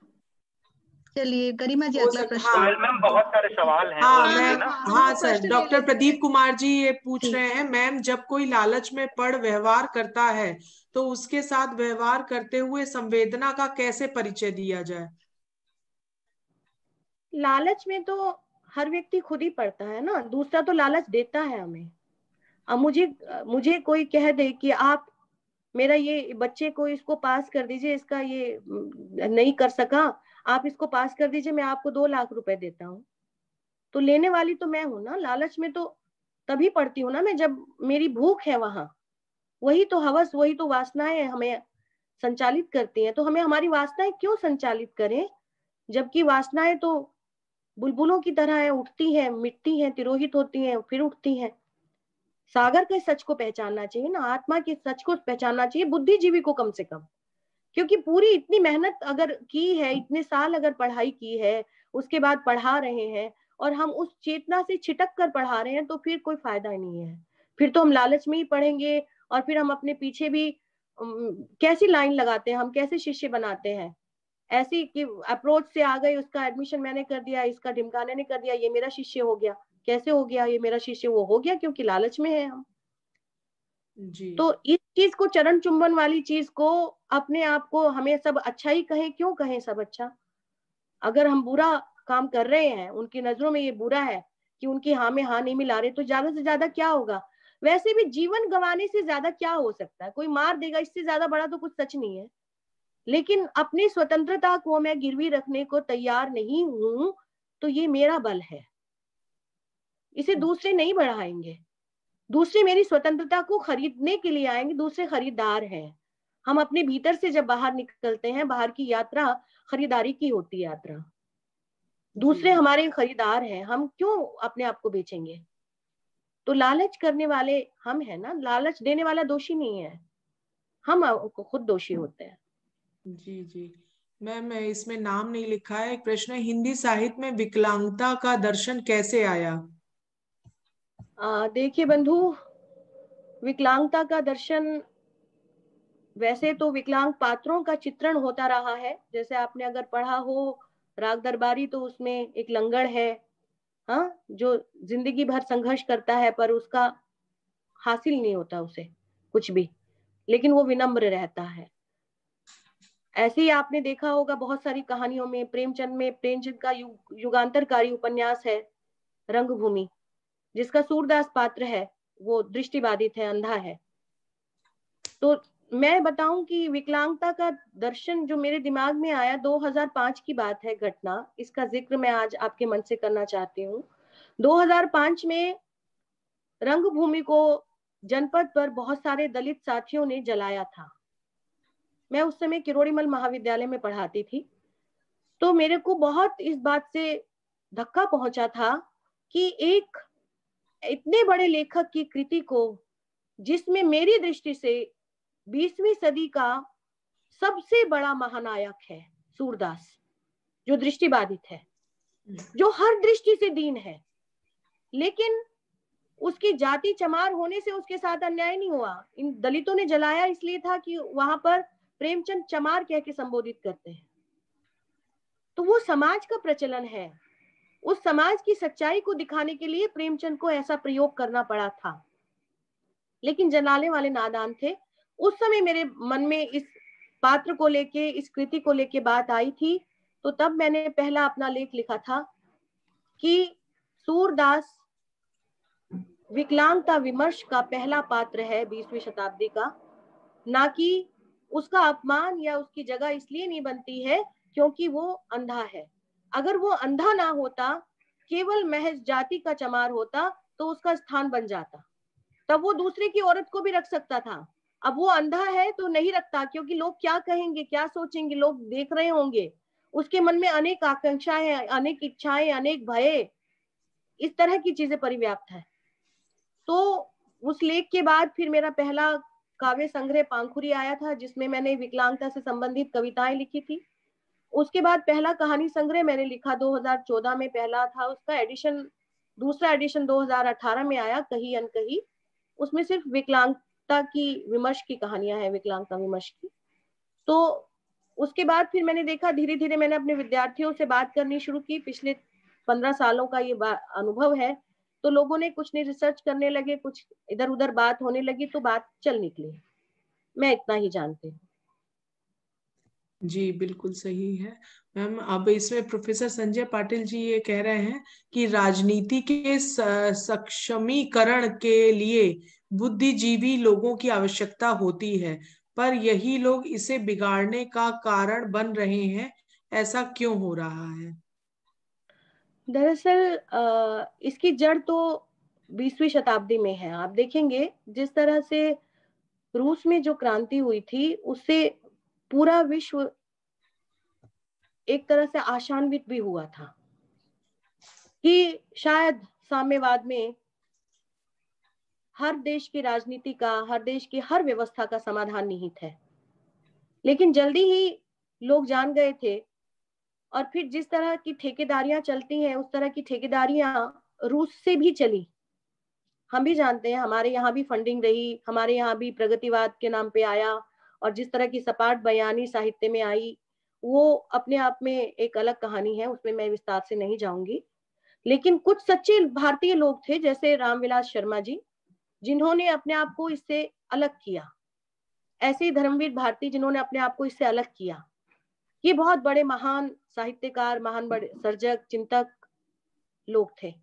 चलिए गरिमा जी, हो अगला सकता, प्रश्न। सोहेल मैम बहुत सारे सवाल हैं हाँ उसमें, है मैम, ना? हाँ सर, प्रश्न ले डॉक्टर लेते प्रदीप हैं। कुमार जी ये पूछ ठीक। रहे हैं, मैम जब कोई लालच में पड़ व्यवहार करता है तो उसके साथ व्यवहार करते हुए संवेदना का कैसे परिचय दिया जाए? लालच में तो हर व्यक्ति खुद ही पड़ता है ना, दूसरा तो लालच देता है हमें। अब मुझे कोई कह दे कि आप मेरा ये बच्चे को इसको पास कर दीजिए, इसका ये नहीं कर सका, आप इसको पास कर दीजिए, मैं आपको 2 लाख रुपए देता हूँ, तो लेने वाली तो मैं हूं ना। लालच में तो तभी पड़ती हूँ ना मैं, जब मेरी भूख है वहां। वही तो हवस, वही तो वासनाएं हमें संचालित करती हैं। तो हमें हमारी वासनाएं क्यों संचालित करें, जबकि वासनाएं तो बुलबुलों की तरह है, उठती हैं, मिटती हैं, तिरोहित होती हैं, फिर उठती हैं। सागर के सच को पहचानना चाहिए ना, आत्मा के सच को पहचानना चाहिए, बुद्धिजीवी को कम से कम। क्योंकि पूरी इतनी मेहनत अगर की है, इतने साल अगर पढ़ाई की है, उसके बाद पढ़ा रहे हैं और हम उस चेतना से छिटक कर पढ़ा रहे हैं, तो फिर कोई फायदा नहीं है। फिर तो हम लालच में ही पढ़ेंगे और फिर हम अपने पीछे भी कैसी लाइन लगाते हैं, हम कैसे शिष्य बनाते हैं, ऐसी कि अप्रोच से आ गई, उसका एडमिशन मैंने कर दिया, इसका ढिमकाने ने कर दिया, ये मेरा शिष्य हो गया। कैसे हो गया ये मेरा शिष्य? वो हो गया क्योंकि लालच में है हम। जी, तो इस चीज को, चरण चुंबन वाली चीज को, अपने आप को हमें सब अच्छा ही कहें, क्यों कहें सब अच्छा? अगर हम बुरा काम कर रहे हैं, उनकी नजरों में ये बुरा है कि उनकी हाँ में हाँ नहीं मिला रहे, तो ज्यादा से ज्यादा क्या होगा? वैसे भी जीवन गंवाने से ज्यादा क्या हो सकता है? कोई मार देगा, इससे ज्यादा बड़ा तो कुछ सच नहीं है। लेकिन अपनी स्वतंत्रता को मैं गिरवी रखने को तैयार नहीं हूं, तो ये मेरा बल है, इसे दूसरे नहीं बढ़ाएंगे। दूसरे मेरी स्वतंत्रता को खरीदने के लिए आएंगे, दूसरे खरीदार हैं। हम अपने भीतर से जब बाहर निकलते हैं, बाहर की यात्रा खरीदारी की होती है यात्रा, दूसरे हमारे खरीदार हैं, हम क्यों अपने आप को बेचेंगे? तो लालच करने वाले हम हैं ना, लालच देने वाला दोषी नहीं है, हम खुद दोषी होते हैं। जी जी मैम, इसमें नाम नहीं लिखा है। एक प्रश्न है, हिंदी साहित्य में विकलांगता का दर्शन कैसे आया? देखिए बंधु, विकलांगता का दर्शन, वैसे तो विकलांग पात्रों का चित्रण होता रहा है। जैसे आपने अगर पढ़ा हो राग दरबारी, तो उसमें एक लंगड़ है, हाँ, जो जिंदगी भर संघर्ष करता है पर उसका हासिल नहीं होता उसे कुछ भी, लेकिन वो विनम्र रहता है। ऐसे ही आपने देखा होगा बहुत सारी कहानियों में, प्रेमचंद में, प्रेमचंद का युगांतरकारी उपन्यास है रंगभूमि, जिसका सूरदास पात्र है, वो दृष्टिबाधित है, अंधा है। तो मैं बताऊं कि विकलांगता का दर्शन जो मेरे दिमाग में आया, 2005 की बात है घटना, इसका जिक्र मैं आज आपके मन से करना चाहती हूँ। 2005 में रंगभूमि को जनपद पर बहुत सारे दलित साथियों ने जलाया था। मैं उस समय किरोड़ीमल महाविद्यालय में पढ़ाती थी, तो मेरे को बहुत इस बात से धक्का पहुंचा था कि एक इतने बड़े लेखक की कृति को, जिसमें मेरी दृष्टि से 20वीं सदी का सबसे बड़ा महानायक है सूरदास, जो दृष्टिबाधित है, जो हर दृष्टि से दीन है, लेकिन उसकी जाति चमार होने से उसके साथ अन्याय नहीं हुआ। इन दलितों ने जलाया इसलिए था कि वहां पर प्रेमचंद चमार कह के संबोधित करते हैं। तो वो समाज का प्रचलन है, उस समाज की सच्चाई को दिखाने के लिए प्रेमचंद को ऐसा प्रयोग करना पड़ा था। लेकिन जलाने वाले नादान थे। उस समय मेरे मन में इस पात्र को लेके, इस कृति को लेके बात आई थी, तो तब मैंने पहला अपना लेख लिखा था कि सूरदास विकलांगता विमर्श का पहला पात्र है 20वीं शताब्दी का, ना कि उसका अपमान या उसकी जगह इसलिए नहीं बनती है क्योंकि वो अंधा है। अगर वो अंधा ना होता, केवल महज जाति का चमार होता, तो उसका स्थान बन जाता, तब वो दूसरे की औरत को भी रख सकता था। अब वो अंधा है तो नहीं रखता, क्योंकि लोग क्या कहेंगे, क्या सोचेंगे, लोग देख रहे होंगे। उसके मन में अनेक आकांक्षाएं, अनेक इच्छाएं, अनेक भय, इस तरह की चीजें परिव्याप्त है। तो उस लेख के बाद फिर मेरा पहला काव्य संग्रह पांखुरी आया था, जिसमें मैंने विकलांगता से संबंधित कविताएं लिखी थी। उसके बाद पहला कहानी संग्रह मैंने लिखा 2014 में, पहला था, उसका एडिशन दूसरा एडिशन 2018 में आया, कहीं अनकहीं, उसमें सिर्फ विकलांगता की विमर्श की कहानियां हैं, विकलांगता विमर्श की। तो उसके बाद फिर मैंने देखा, धीरे धीरे मैंने अपने विद्यार्थियों से बात करनी शुरू की। पिछले 15 सालों का ये अनुभव है। तो लोगों ने कुछ ने रिसर्च करने लगे, कुछ इधर उधर बात होने लगी, तो बात चल निकली। मैं इतना ही जानती हूँ। जी बिल्कुल सही है मैम। अब इसमें प्रोफेसर संजय पाटिल जी ये कह रहे हैं कि राजनीति के सक्षमीकरण के लिए बुद्धिजीवी लोगों की आवश्यकता होती है, पर यही लोग इसे बिगाड़ने का कारण बन रहे हैं, ऐसा क्यों हो रहा है? दरअसल इसकी जड़ तो 20वीं शताब्दी में है। आप देखेंगे जिस तरह से रूस में जो क्रांति हुई थी, उससे पूरा विश्व एक तरह से आशान्वित भी हुआ था कि शायद साम्यवाद में हर देश की राजनीति का, हर देश की हर व्यवस्था का समाधान निहित है। लेकिन जल्दी ही लोग जान गए थे, और फिर जिस तरह की ठेकेदारियां चलती हैं, उस तरह की ठेकेदारियां रूस से भी चली। हम भी जानते हैं, हमारे यहाँ भी फंडिंग रही, हमारे यहाँ भी प्रगतिवाद के नाम पे आया, और जिस तरह की सपाट बयानी साहित्य में आई, वो अपने आप में एक अलग कहानी है, उसमें मैं विस्तार से नहीं जाऊंगी। लेकिन कुछ सच्चे भारतीय लोग थे, जैसे रामविलास शर्मा जी, जिन्होंने अपने आप को इससे अलग किया। ऐसे ही धर्मवीर भारती, जिन्होंने अपने आप को इससे अलग किया। ये बहुत बड़े महान साहित्यकार, महान बड़े सर्जक, चिंतक लोग थे।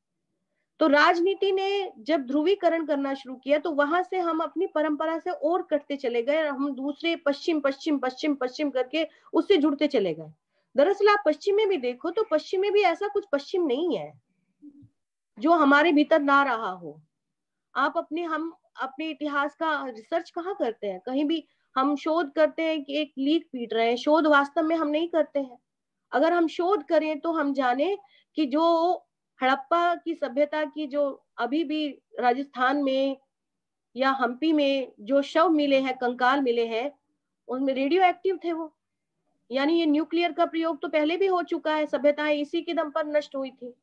तो राजनीति ने जब ध्रुवीकरण करना शुरू किया, तो वहां से हम अपनी परंपरा से और कटते चले गए, और हम दूसरे पश्चिम पश्चिम पश्चिम पश्चिम करके उससे जुड़ते चले गए। दरअसल आप पश्चिम में भी देखो, तो पश्चिम में भी ऐसा कुछ पश्चिम नहीं है जो हमारे भीतर ना रहा हो। आप हम अपने इतिहास का रिसर्च कहाँ करते हैं? कहीं भी हम शोध करते हैं कि एक लीक पीट रहे हैं, शोध वास्तव में हम नहीं करते हैं। अगर हम शोध करें तो हम जाने कि जो हड़प्पा की सभ्यता की जो अभी भी राजस्थान में या हम्पी में जो शव मिले हैं, कंकाल मिले हैं, उनमें रेडियो एक्टिव थे वो। यानी ये न्यूक्लियर का प्रयोग तो पहले भी हो चुका है, सभ्यताएं इसी के दम पर नष्ट हुई थी।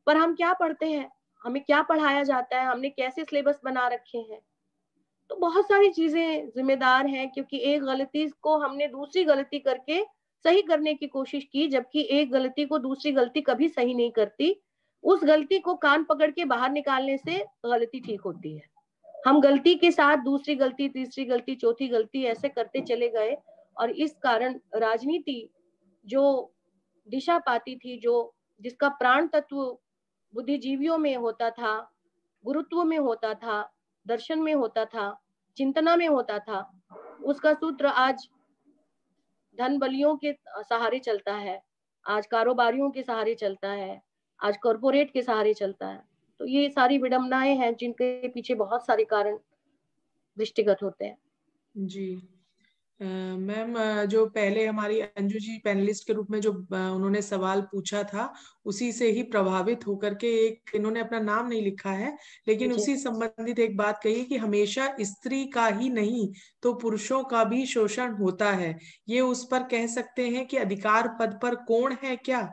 पर हम क्या पढ़ते हैं, हमें क्या पढ़ाया जाता है, हमने कैसे सिलेबस बना रखे हैं? तो बहुत सारी चीजें जिम्मेदार हैं, क्योंकि एक गलती को हमने दूसरी गलती करके सही करने की कोशिश की, जबकि एक गलती को दूसरी गलती कभी सही नहीं करती। उस गलती को कान पकड़ के बाहर निकालने से गलती ठीक होती है। हम गलती के साथ दूसरी गलती, तीसरी गलती, चौथी गलती ऐसे करते चले गए, और इस कारण राजनीति जो दिशा पाती थी, जो जिसका प्राण तत्व बुद्धिजीवियों में होता था, गुरुत्व में होता था, दर्शन में होता था, चिंतना में होता था, उसका सूत्र आज धन बलियों के सहारे चलता है, आज कारोबारियों के सहारे चलता है, आज कॉरपोरेट के सहारे चलता है। तो ये सारी विडंबनाएं हैं जिनके पीछे बहुत सारे कारण दृष्टिगत होते हैं। जी मैम, जो पहले हमारी अंजू जी पैनलिस्ट के रूप में जो उन्होंने सवाल पूछा था, उसी से ही प्रभावित होकर के एक, इन्होंने अपना नाम नहीं लिखा है, लेकिन उसी संबंधित एक बात कही कि हमेशा स्त्री का ही नहीं तो पुरुषों का भी शोषण होता है। ये उस पर कह सकते हैं कि अधिकार पद पर कौन है क्या?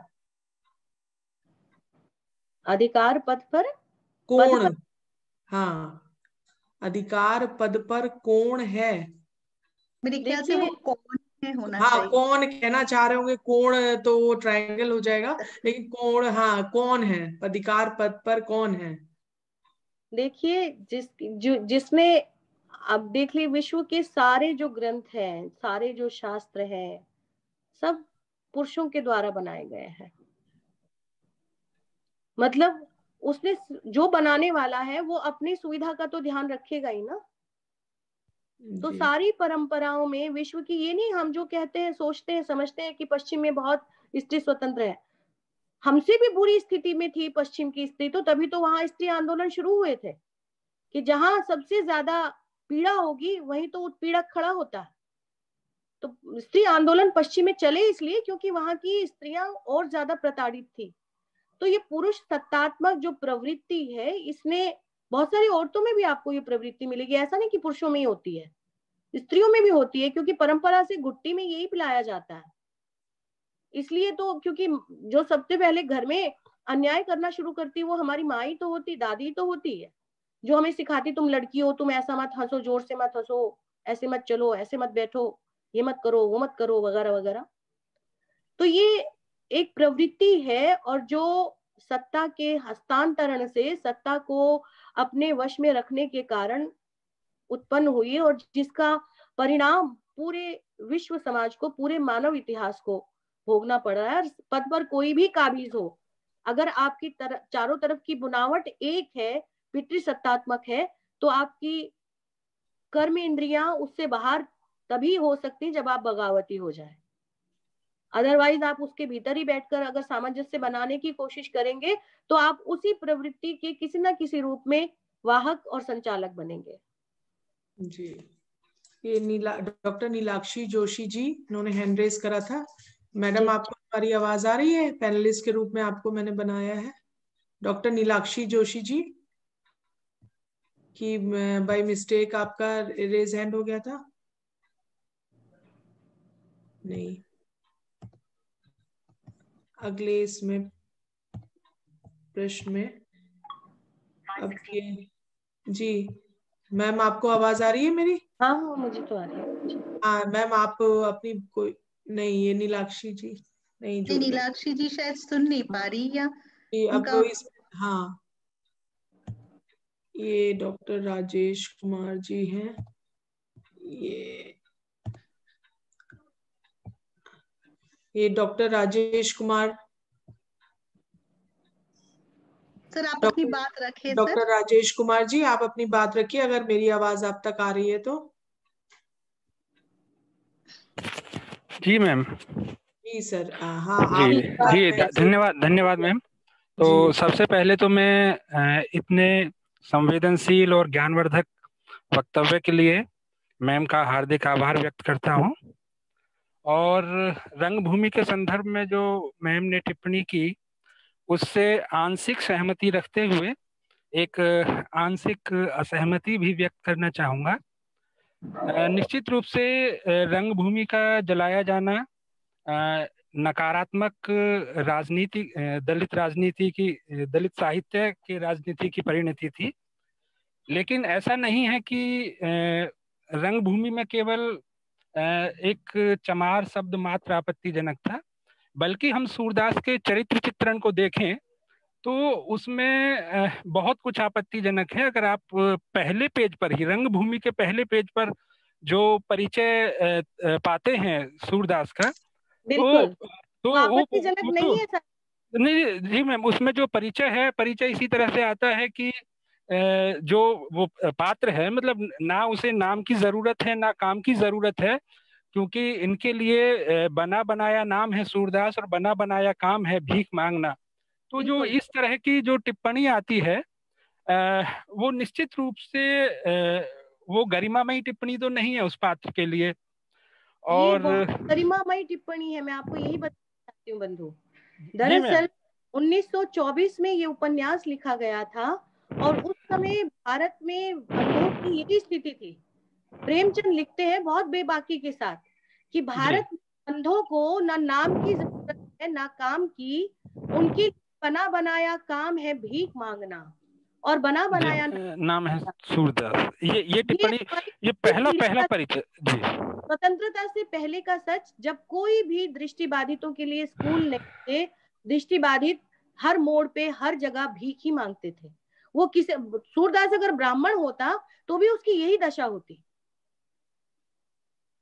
अधिकार पद पर कौन? हाँ, अधिकार पद पर कौन है? मेरे ख्याल से वो कौन है होना हाँ, चाहिए। कौन कहना चाह रहे होंगे, कौन तो वो ट्रायंगल हो जाएगा, लेकिन कौन, हाँ कौन है, अधिकार पद पर कौन है? देखिए, जिसने, अब देख ली, विश्व के सारे जो ग्रंथ हैं, सारे जो शास्त्र हैं, सब पुरुषों के द्वारा बनाए गए हैं। मतलब उसने, जो बनाने वाला है वो अपनी सुविधा का तो ध्यान रखेगा ही ना। तो सारी परंपराओं में विश्व की, ये नहीं हम जो कहते हैं, सोचते हैं, समझते हैं कि पश्चिम में बहुत स्त्री स्वतंत्र है। हमसे भी बुरी स्थिति में थी पश्चिम की स्त्री, तो तभी तो वहां स्त्री आंदोलन शुरू हुए थे कि जहां सबसे ज्यादा पीड़ा होगी वहीं तो उत्पीड़क खड़ा होता है। तो स्त्री आंदोलन पश्चिम में चले इसलिए क्योंकि वहां की स्त्रियां और ज्यादा प्रताड़ित थी। तो ये पुरुष सत्तात्मक जो प्रवृत्ति है, इसने बहुत सारी औरतों में भी आपको ये प्रवृत्ति मिलेगी। ऐसा नहीं कि पुरुषों में ही होती है, स्त्रियों में भी होती है, क्योंकि परंपरा से घुट्टी में यही पिलाया जाता है। इसलिए तो, क्योंकि जो सबसे पहले घर में अन्याय करना शुरू करती, वो हमारी माँ ही तो होती, दादी तो होती है, जो हमें सिखाती तुम लड़की हो, तुम ऐसा मत हंसो, जोर से मत हंसो, ऐसे मत चलो, ऐसे मत बैठो, ये मत करो, वो मत करो, वगैरह वगैरह। तो ये एक प्रवृत्ति है, और जो सत्ता के हस्तांतरण से सत्ता को अपने वश में रखने के कारण उत्पन्न हुई, और जिसका परिणाम पूरे विश्व समाज को, पूरे मानव इतिहास को भोगना पड़ रहा है। पद पर कोई भी काबिज हो, अगर आपकी चारों तरफ की बुनावट एक है, पितृसत्तात्मक है, तो आपकी कर्म इंद्रियां उससे बाहर तभी हो सकती जब आप बगावती हो जाए। अदरवाइज आप उसके भीतर ही बैठकर अगर सामंजस्य बनाने की कोशिश करेंगे तो आप उसी प्रवृत्ति के किसी न किसी रूप में वाहक और संचालक बनेंगे। जी, ये डॉक्टर नीलाक्षी जोशी जी, इन्होंने हैंड रेज करा था। मैडम, आपको हमारी आवाज आ रही है? पैनलिस्ट के रूप में आपको मैंने बनाया है। डॉक्टर नीलाक्षी जोशी जी, कि बाय मिस्टेक आपका रेज हैंड हो गया था? नहीं, अगले इसमें प्रश्न में अब ये जी, मैम आपको आवाज आ रही है मेरी? हाँ हाँ, मुझे तो आ रही है। हाँ मैम, आप अपनी कोई नहीं, ये नीलाक्षी जी नहीं जुड़ रही। नीलाक्षी जी शायद सुन नहीं पा रही, या अब इस हाँ, ये डॉक्टर राजेश कुमार जी हैं। ये डॉक्टर राजेश कुमार। सर आप अपनी बात रखें। डॉक्टर राजेश कुमार जी, आप अपनी बात रखिए, अगर मेरी आवाज आप तक आ रही है तो। जी मैम। जी सर, हाँ जी जी, धन्यवाद मैम। तो सबसे पहले तो मैं इतने संवेदनशील और ज्ञानवर्धक वक्तव्य के लिए मैम का हार्दिक आभार व्यक्त करता हूँ। और रंगभूमि के संदर्भ में जो मैम ने टिप्पणी की, उससे आंशिक सहमति रखते हुए एक आंशिक असहमति भी व्यक्त करना चाहूँगा। निश्चित रूप से रंगभूमि का जलाया जाना नकारात्मक राजनीति, दलित साहित्य की राजनीति की परिणति थी। लेकिन ऐसा नहीं है कि रंगभूमि में केवल एक चमार शब्द मात्र आपत्तिजनक था, बल्कि हम सूरदास के चरित्र चित्रण को देखें तो उसमें बहुत कुछ आपत्तिजनक है। अगर आप पहले पेज पर ही, रंगभूमि के पहले पेज पर जो परिचय पाते हैं सूरदास का, तो आपत्तिजनक नहीं है सर? नहीं जी मैम, उसमें जो परिचय है, परिचय इसी तरह से आता है कि जो वो पात्र है, मतलब ना उसे नाम की जरूरत है ना काम की जरूरत है, क्योंकि इनके लिए बना बनाया नाम है सूरदास और बना बनाया काम है भीख मांगना। तो जो इस तरह की जो टिप्पणी आती है वो निश्चित रूप से वो गरिमामयी टिप्पणी तो नहीं है उस पात्र के लिए। और गरिमामयी टिप्पणी है, मैं आपको यही बताना चाहती हूँ बंधु। दरअसल 1924 में ये उपन्यास लिखा गया था और उस समय भारत में अंधों की यही स्थिति थी। प्रेमचंद लिखते हैं बहुत बेबाकी के साथ कि भारत में अंधों को ना नाम की जरूरत है ना काम की, उनकी बना बनाया काम है भीख मांगना, और बना बनाया नाम है सूरदास। ये टिप्पणी, ये पहला परिचय जी। स्वतंत्रता से पहले का सच, जब कोई भी दृष्टिबाधितों के लिए स्कूल नहीं थे, दृष्टिबाधित हर मोड़ पे हर जगह भीख ही मांगते थे। वो किसी, सूरदास अगर ब्राह्मण होता तो भी उसकी यही दशा होती,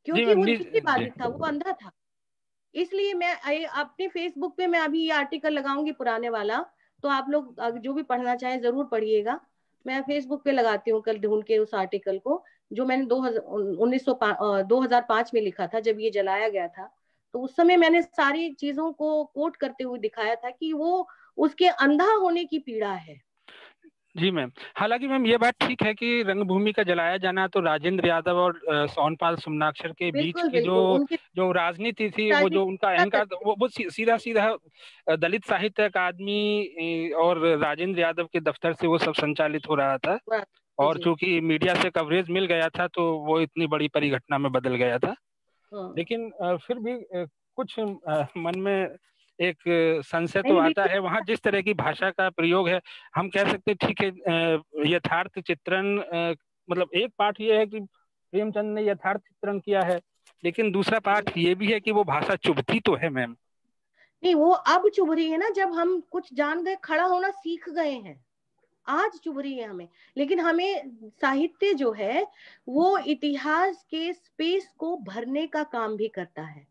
क्योंकि वो दृष्टिबाधित था, वो अंधा था। इसलिए मैं अपने फेसबुक पे मैं अभी ये आर्टिकल लगाऊंगी पुराने वाला, तो आप लोग जो भी पढ़ना चाहें जरूर पढ़िएगा। मैं फेसबुक पे लगाती हूँ कल ढूंढ के उस आर्टिकल को, जो मैंने 2005 में लिखा था, जब ये जलाया गया था। तो उस समय मैंने सारी चीजों को कोट करते हुए दिखाया था कि वो उसके अंधा होने की पीड़ा है। जी मैम, हालांकि मैम ये बात ठीक है कि रंगभूमि का जलाया जाना तो राजेंद्र यादव और सोनपाल सुमनाक्षर के बीच की जो राजनीति थी, वो जो इनका वो सीधा दलित साहित्य अकादमी और राजेंद्र यादव के दफ्तर से वो सब संचालित हो रहा था। और चूंकि मीडिया से कवरेज मिल गया था तो वो इतनी बड़ी परिघटना में बदल गया था। लेकिन फिर भी कुछ मन में एक संशय तो आता है। वहाँ जिस तरह की भाषा का प्रयोग है, हम कह सकते ठीक है, यथार्थ चित्रण, मतलब एक पाठ ये है कि प्रेमचंद ने यथार्थ चित्रण किया है, लेकिन दूसरा पाठ ये भी है कि वो भाषा चुभती तो है मैम। नहीं, वो अब चुभ रही है ना, जब हम कुछ जान गए, खड़ा होना सीख गए हैं, आज चुभ रही है हमें। लेकिन हमें साहित्य जो है वो इतिहास के स्पेस को भरने का काम भी करता है।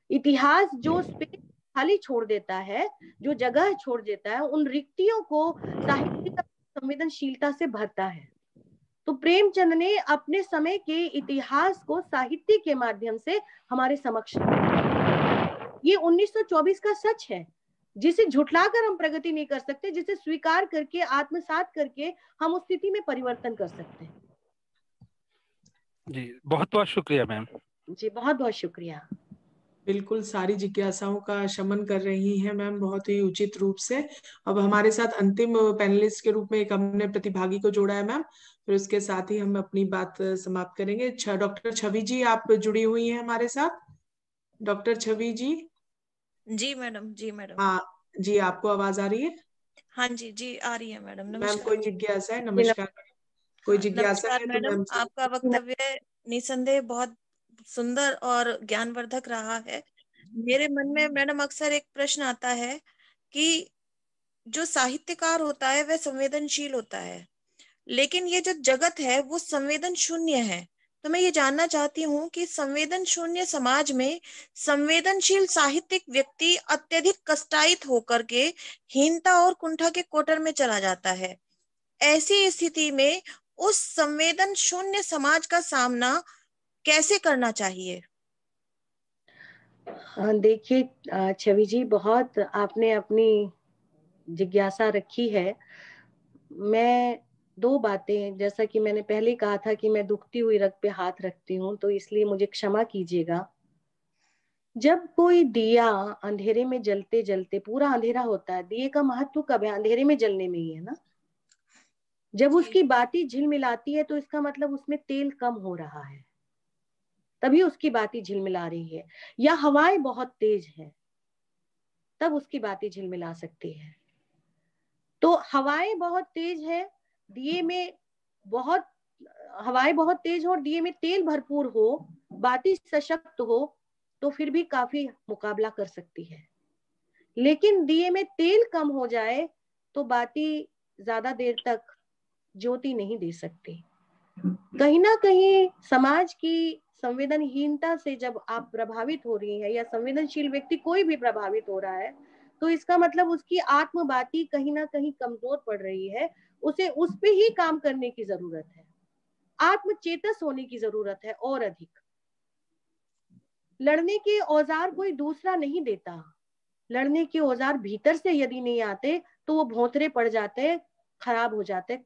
इतिहास जो स्पेस खाली छोड़ देता है, जो जगह छोड़ देता है, उन रिक्तियों को साहित्य का संवेदनशीलता से भरता है। तो प्रेमचंद ने अपने समय के इतिहास को साहित्य के माध्यम से हमारे समक्ष, ये 1924 का सच है जिसे झुठलाकर हम प्रगति नहीं कर सकते, जिसे स्वीकार करके आत्मसात करके हम उस स्थिति में परिवर्तन कर सकते हैं। जी बहुत बहुत शुक्रिया मैम। जी बहुत बहुत शुक्रिया। बिल्कुल सारी जिज्ञासाओं का शमन कर रही हैं मैम, बहुत ही उचित रूप से। अब हमारे साथ अंतिम पैनलिस्ट के रूप में एक हमने प्रतिभागी को जोड़ा है मैम, फिर उसके साथ ही हम अपनी बात समाप्त करेंगे। डॉक्टर छवि जी आप जुड़ी हुई हैं हमारे साथ। डॉक्टर छवि जी। जी मैडम, जी मैडम। हाँ जी, आपको आवाज आ रही है? हाँ जी, जी आ रही है मैडम। मैम नमस्कार। कोई जिज्ञासा है? नमस्कार। कोई जिज्ञासा नमस्कार है तो मैडम, मैम आपका वक्तव्य निसंदेह बहुत सुंदर और ज्ञानवर्धक रहा है। मेरे मन में मैडम अक्सर एक प्रश्न आता है कि जो साहित्यकार होता है वह संवेदनशील होता है, लेकिन ये जो जगत है वो संवेदन शून्य है। तो मैं ये जानना चाहती हूँ कि संवेदन शून्य समाज में संवेदनशील साहित्यिक व्यक्ति अत्यधिक कष्टायित होकर के हीनता और कुंठा के कोटर में चला जाता है। ऐसी स्थिति में उस संवेदन शून्य समाज का सामना कैसे करना चाहिए? हाँ देखिए छवि जी, बहुत आपने अपनी जिज्ञासा रखी है। मैं दो बातें, जैसा कि मैंने पहले कहा था कि मैं दुखती हुई रग पे हाथ रखती हूँ, तो इसलिए मुझे क्षमा कीजिएगा। जब कोई दिया अंधेरे में जलते जलते, पूरा अंधेरा होता है, दिए का महत्व कब है? अंधेरे में जलने में ही है ना। जब उसकी बाती झिलमिलाती है तो इसका मतलब उसमें तेल कम हो रहा है, तभी उसकी बाती झिलमिला रही है। या हवाएं बहुत तेज है, तब उसकी बाती झिलमिला सकती है। तो हवाएं बहुत तेज है, दिए में बहुत, हवाएं बहुत तेज हो और दिए में तेल भरपूर हो, बाती सशक्त हो, तो फिर भी काफी मुकाबला कर सकती है। लेकिन दिए में तेल कम हो जाए तो बाती ज्यादा देर तक ज्योति नहीं दे सकती। कहीं ना कहीं समाज की संवेदनहीनता से जब आप प्रभावित हो रही हैं, या संवेदनशील व्यक्ति कोई भी प्रभावित हो रहा है, तो इसका मतलब उसकी आत्मबाती कहीं ना कहीं कमजोर पड़ रही है। उसे उस पे ही काम करने की जरूरत है, आत्मचेतस होने की जरूरत है। और अधिक लड़ने के औजार कोई दूसरा नहीं देता। लड़ने के औजार भीतर से यदि नहीं आते तो वो भोंतरे पड़ जाते, खराब हो जाते।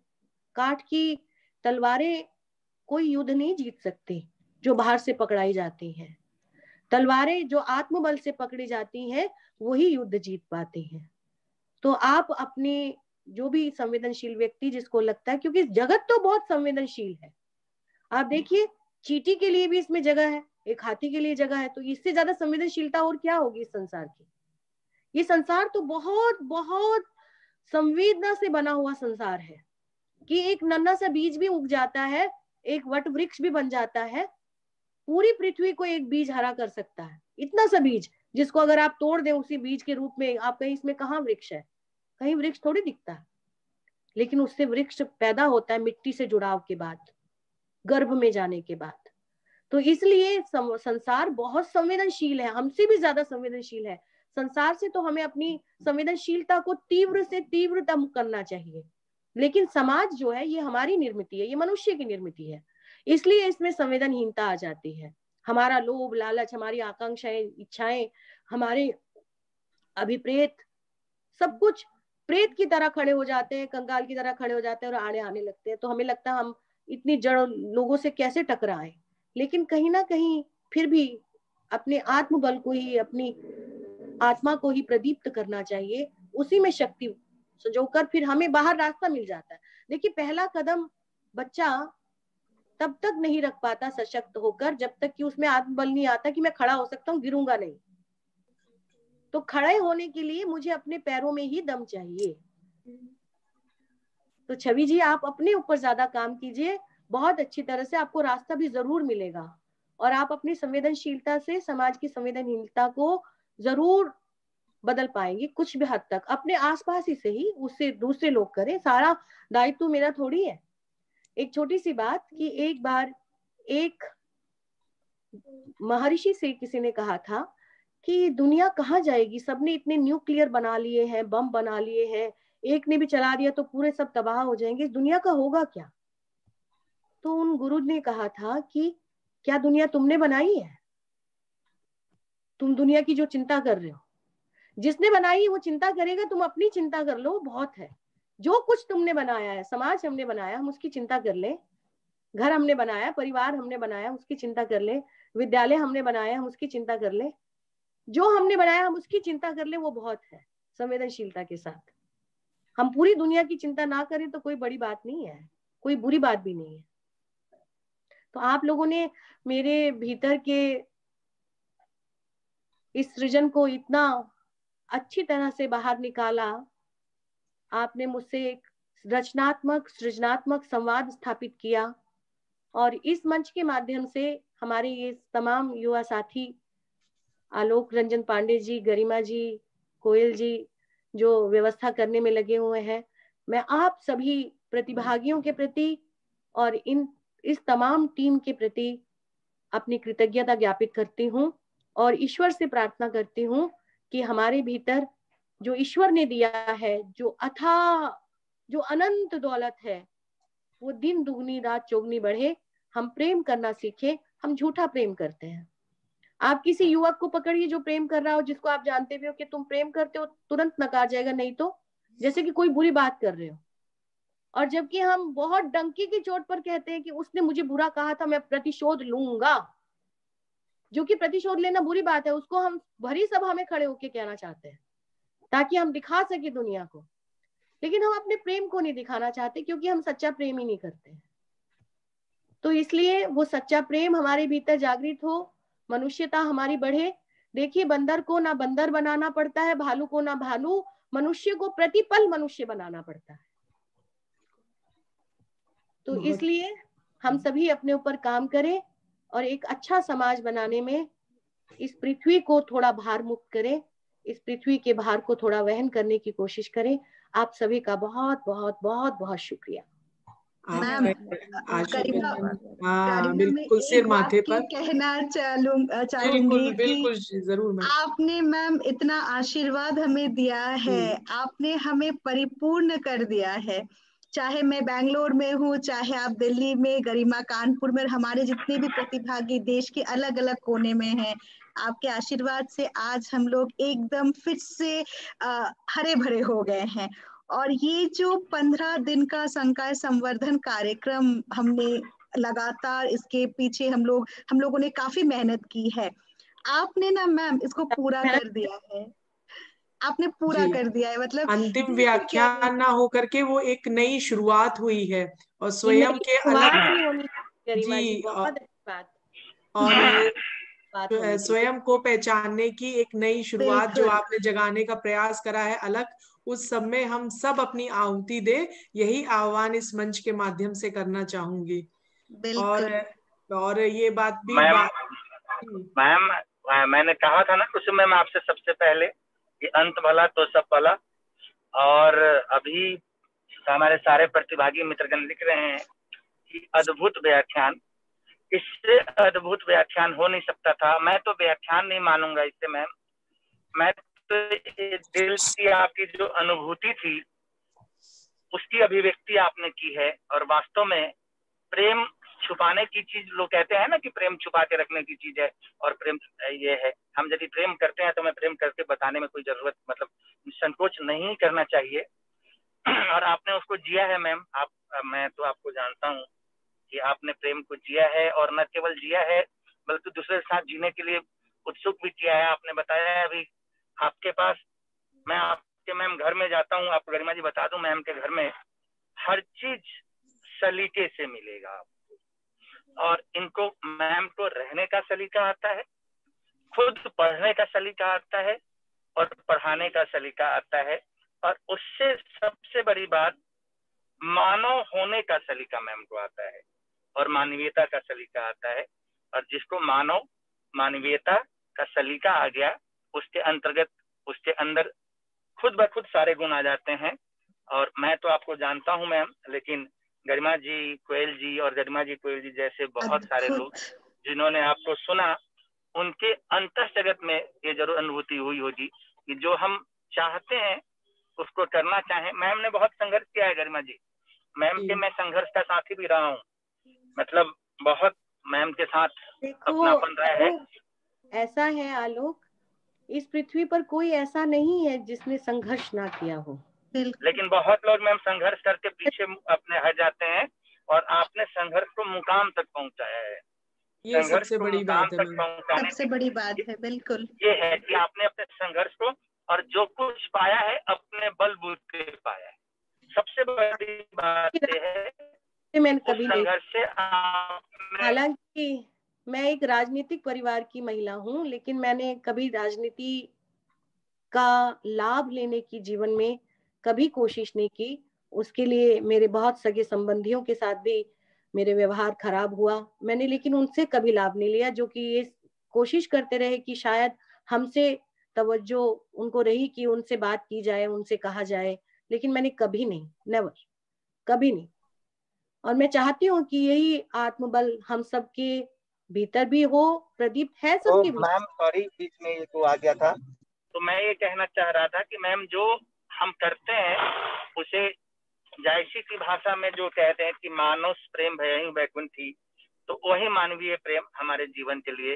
काठ की तलवारें कोई युद्ध नहीं जीत सकती जो बाहर से पकड़ाई जाती हैं। तलवारें जो आत्मबल से पकड़ी जाती हैं वही युद्ध जीत पाती हैं। तो आप अपने जो भी संवेदनशील व्यक्ति जिसको लगता है, क्योंकि जगत तो बहुत संवेदनशील है, आप देखिए चींटी के लिए भी इसमें जगह है, एक हाथी के लिए जगह है, तो इससे ज्यादा संवेदनशीलता और क्या होगी इस संसार की। ये संसार तो बहुत बहुत संवेदना से बना हुआ संसार है कि एक नन्हा सा बीज भी उग जाता है, एक वट वृक्ष भी बन जाता है। पूरी पृथ्वी को एक बीज हरा कर सकता है, इतना सा बीज जिसको अगर आप तोड़ दें उसी बीज के रूप में, आप कहीं इसमें कहाँ वृक्ष है? कहीं वृक्ष थोड़ी दिखता है। लेकिन उससे वृक्ष पैदा होता है मिट्टी से जुड़ाव के बाद, गर्भ में जाने के बाद। तो इसलिए संसार बहुत संवेदनशील है, हमसे भी ज्यादा संवेदनशील है। संसार से तो हमें अपनी संवेदनशीलता को तीव्र से तीव्रतम करना चाहिए। लेकिन समाज जो है ये हमारी निर्मित है, ये मनुष्य की निर्मित है, इसलिए इसमें संवेदनहीनता आ जाती है। हमारा लोभ लालच, हमारी आकांक्षाएं, इच्छाएं, हमारे अभिप्रेत, सब कुछ प्रेत की तरह खड़े हो जाते हैं, कंगाल की तरह खड़े हो जाते हैं और आड़े आने लगते हैं। तो हमें लगता है हम इतनी जड़ लोगों से कैसे टकराएं। लेकिन कहीं ना कहीं फिर भी अपने आत्मबल को ही, अपनी आत्मा को ही प्रदीप्त करना चाहिए, उसी में शक्ति संजोकर फिर हमें बाहर रास्ता मिल जाता है। देखिए पहला कदम बच्चा तब तक नहीं रख पाता सशक्त होकर जब तक कि उसमें आत्मबल नहीं आता कि मैं खड़ा हो सकता हूँ, गिरूंगा नहीं। तो खड़े होने के लिए मुझे अपने पैरों में ही दम चाहिए। तो छवि जी, आप अपने ऊपर ज्यादा काम कीजिए, बहुत अच्छी तरह से आपको रास्ता भी जरूर मिलेगा, और आप अपनी संवेदनशीलता से समाज की संवेदनहीनता को जरूर बदल पाएंगे कुछ भी हद तक। अपने आसपास ही सही, उससे दूसरे लोग करें, सारा दायित्व मेरा थोड़ी है। एक छोटी सी बात कि एक बार एक महर्षि से किसी ने कहा था कि दुनिया कहाँ जाएगी, सबने इतने न्यूक्लियर बना लिए हैं, बम बना लिए हैं, एक ने भी चला दिया तो पूरे सब तबाह हो जाएंगे, दुनिया का होगा क्या? तो उन गुरु ने कहा था कि क्या दुनिया तुमने बनाई है? तुम दुनिया की जो चिंता कर रहे हो, जिसने बनाई है वो चिंता करेगा, तुम अपनी चिंता कर लो, बहुत है। जो कुछ तुमने बनाया है, समाज हमने बनाया, हम उसकी चिंता कर ले। घर हमने बनाया, परिवार हमने बनाया, उसकी चिंता कर ले। विद्यालय हमने बनाया, हम उसकी चिंता कर ले। जो हमने बनाया हम उसकी चिंता कर ले, वो बहुत है। संवेदनशीलता के साथ हम पूरी दुनिया की चिंता ना करें तो कोई बड़ी बात नहीं है, कोई बुरी बात भी नहीं है। तो आप लोगों ने मेरे भीतर के इस सृजन को इतना अच्छी तरह से बाहर निकाला। आपने मुझसे एक रचनात्मक सृजनात्मक संवाद स्थापित किया, और इस मंच के माध्यम से हमारे ये तमाम युवा साथी आलोक रंजन पांडे जी, गरिमा जी, कोयल जी जो व्यवस्था करने में लगे हुए हैं, मैं आप सभी प्रतिभागियों के प्रति और इस तमाम टीम के प्रति अपनी कृतज्ञता ज्ञापित करती हूँ, और ईश्वर से प्रार्थना करती हूँ कि हमारे भीतर जो ईश्वर ने दिया है, जो अथाह, जो अनंत दौलत है, वो दिन दुगनी रात चौगनी बढ़े। हम प्रेम करना सीखे। हम झूठा प्रेम करते हैं। आप किसी युवक को पकड़िए जो प्रेम कर रहा हो, जिसको आप जानते भी हो कि तुम प्रेम करते हो, तुरंत नकार जाएगा, नहीं तो जैसे कि कोई बुरी बात कर रहे हो। और जबकि हम बहुत डंकी की चोट पर कहते हैं कि उसने मुझे बुरा कहा था, मैं प्रतिशोध लूंगा, जो कि प्रतिशोध लेना बुरी बात है, उसको हम भरी सभा में खड़े होकर कहना चाहते हैं ताकि हम दिखा सके दुनिया को। लेकिन हम अपने प्रेम को नहीं दिखाना चाहते, क्योंकि हम सच्चा प्रेम ही नहीं करते हैं। तो इसलिए वो सच्चा प्रेम हमारे भीतर जागृत हो, मनुष्यता हमारी बढ़े। देखिए, बंदर को ना बंदर बनाना पड़ता है, भालू को ना भालू, मनुष्य को प्रतिपल मनुष्य बनाना पड़ता है। तो इसलिए हम सभी अपने ऊपर काम करें और एक अच्छा समाज बनाने में इस पृथ्वी को थोड़ा भार मुक्त करें, इस पृथ्वी के भार को थोड़ा वहन करने की कोशिश करें। आप सभी का बहुत बहुत बहुत बहुत शुक्रिया। मैम, बिल्कुल सिर माथे पर कहना चाहूंगी कि जरूर आपने मैम इतना आशीर्वाद हमें दिया है, आपने हमें परिपूर्ण कर दिया है। चाहे मैं बैंगलोर में हूँ, चाहे आप दिल्ली में, गरिमा कानपुर में, हमारे जितने भी प्रतिभागी देश के अलग अलग कोने में हैं, आपके आशीर्वाद से आज हम लोग एकदम फिर से हरे भरे हो गए हैं। और ये जो 15 दिन का संकाय संवर्धन कार्यक्रम हमने लगातार, इसके पीछे हम लोगों ने काफी मेहनत की है। आपने ना मैम इसको पूरा कर दिया है, आपने पूरा कर दिया है। मतलब अंतिम व्याख्यान ना होकर के वो एक नई शुरुआत हुई है, और स्वयं के अलग जी और स्वयं को पहचानने की एक नई शुरुआत जो आपने जगाने का प्रयास करा है अलग, उस सब में हम सब अपनी आहुति दे, यही आह्वान इस मंच के माध्यम से करना चाहूंगी। और ये बात भी मैम मैंने कहा था ना कुछ मैम आपसे सबसे पहले कि अंत भला तो सब भला, और अभी हमारे सारे प्रतिभागी मित्रगण लिख रहे हैं कि अद्भुत व्याख्यान, इससे अद्भुत व्याख्यान हो नहीं सकता था। मैं तो व्याख्यान नहीं मानूंगा इसे मैम, मैं तो दिल की आपकी जो अनुभूति थी उसकी अभिव्यक्ति आपने की है। और वास्तव में प्रेम छुपाने की चीज, लोग कहते हैं ना कि प्रेम छुपा के रखने की चीज है, और प्रेम ये है, हम यदि प्रेम करते हैं तो हमें प्रेम करके बताने में कोई जरूरत, मतलब संकोच नहीं करना चाहिए। और आपने उसको जिया है मैम। मैं तो आपको जानता हूँ कि आपने प्रेम को जिया है, और न केवल जिया है बल्कि दूसरे के साथ जीने के लिए उत्सुक भी किया है। आपने बताया है अभी आपके पास, मैं आपके मैम घर में जाता हूँ, आपको गरिमा जी बता दूं, मैम के घर में हर चीज सलीके से मिलेगा आपको। और इनको मैम को रहने का सलीका आता है, खुद पढ़ने का सलीका आता है, और पढ़ाने का सलीका आता है, और उससे सबसे बड़ी बात मानव होने का सलीका मैम को आता है और मानवीयता का सलीका आता है। और जिसको मानव मानवीयता का सलीका आ गया, उसके अंतर्गत उसके अंदर खुद ब खुद सारे गुण आ जाते हैं। और मैं तो आपको जानता हूं मैम, लेकिन गरिमा जी कोयल जी और गरिमा जी कोयल जी जैसे बहुत सारे लोग जिन्होंने आपको सुना, उनके अंतः जगत में ये जरूर अनुभूति हुई होगी कि जो हम चाहते हैं उसको करना चाहें। मैम ने बहुत संघर्ष किया है गरिमा जी, मैम के मैं संघर्ष का साथी भी रहा हूँ, मतलब बहुत मैम के साथ अपनापन रहा है। ऐसा है आलोक, इस पृथ्वी पर कोई ऐसा नहीं है जिसने संघर्ष ना किया हो, लेकिन बहुत लोग मैम संघर्ष करके पीछे अपने हट जाते हैं, और आपने संघर्ष को मुकाम तक पहुंचाया है। ये सबसे बड़ी बात है, सबसे बड़ी बात है। बिल्कुल ये है कि आपने अपने संघर्ष को और जो कुछ पाया है अपने बलबूते पाया है। सबसे बड़ी बात ये है मैंने कभी संघर्ष से हालांकि मैं एक राजनीतिक परिवार की महिला हूँ, लेकिन मैंने कभी राजनीति का लाभ लेने की जीवन में कभी कोशिश नहीं की। उसके लिए मेरे बहुत सगे संबंधियों के साथ भी मेरे व्यवहार खराब हुआ मैंने, लेकिन उनसे कभी लाभ नहीं लिया, जो कि ये कोशिश करते रहे कि शायद हमसे तवज्जो उनको रही कि उनसे बात की जाए, उनसे कहा जाए, लेकिन मैंने कभी नहीं, नेवर, कभी नहीं। और मैं चाहती हूँ कि यही आत्मबल हम सबके भीतर भी हो। प्रदीप है सबके भीतर। मैम सॉरी बीच में ये तो आ गया था, तो मैं ये कहना चाह रहा था कि मैम जो हम करते हैं उसे जायसी की भाषा में जो कहते हैं कि मानस प्रेम भयहि वैकुंठी, तो वही मानवीय प्रेम हमारे जीवन के लिए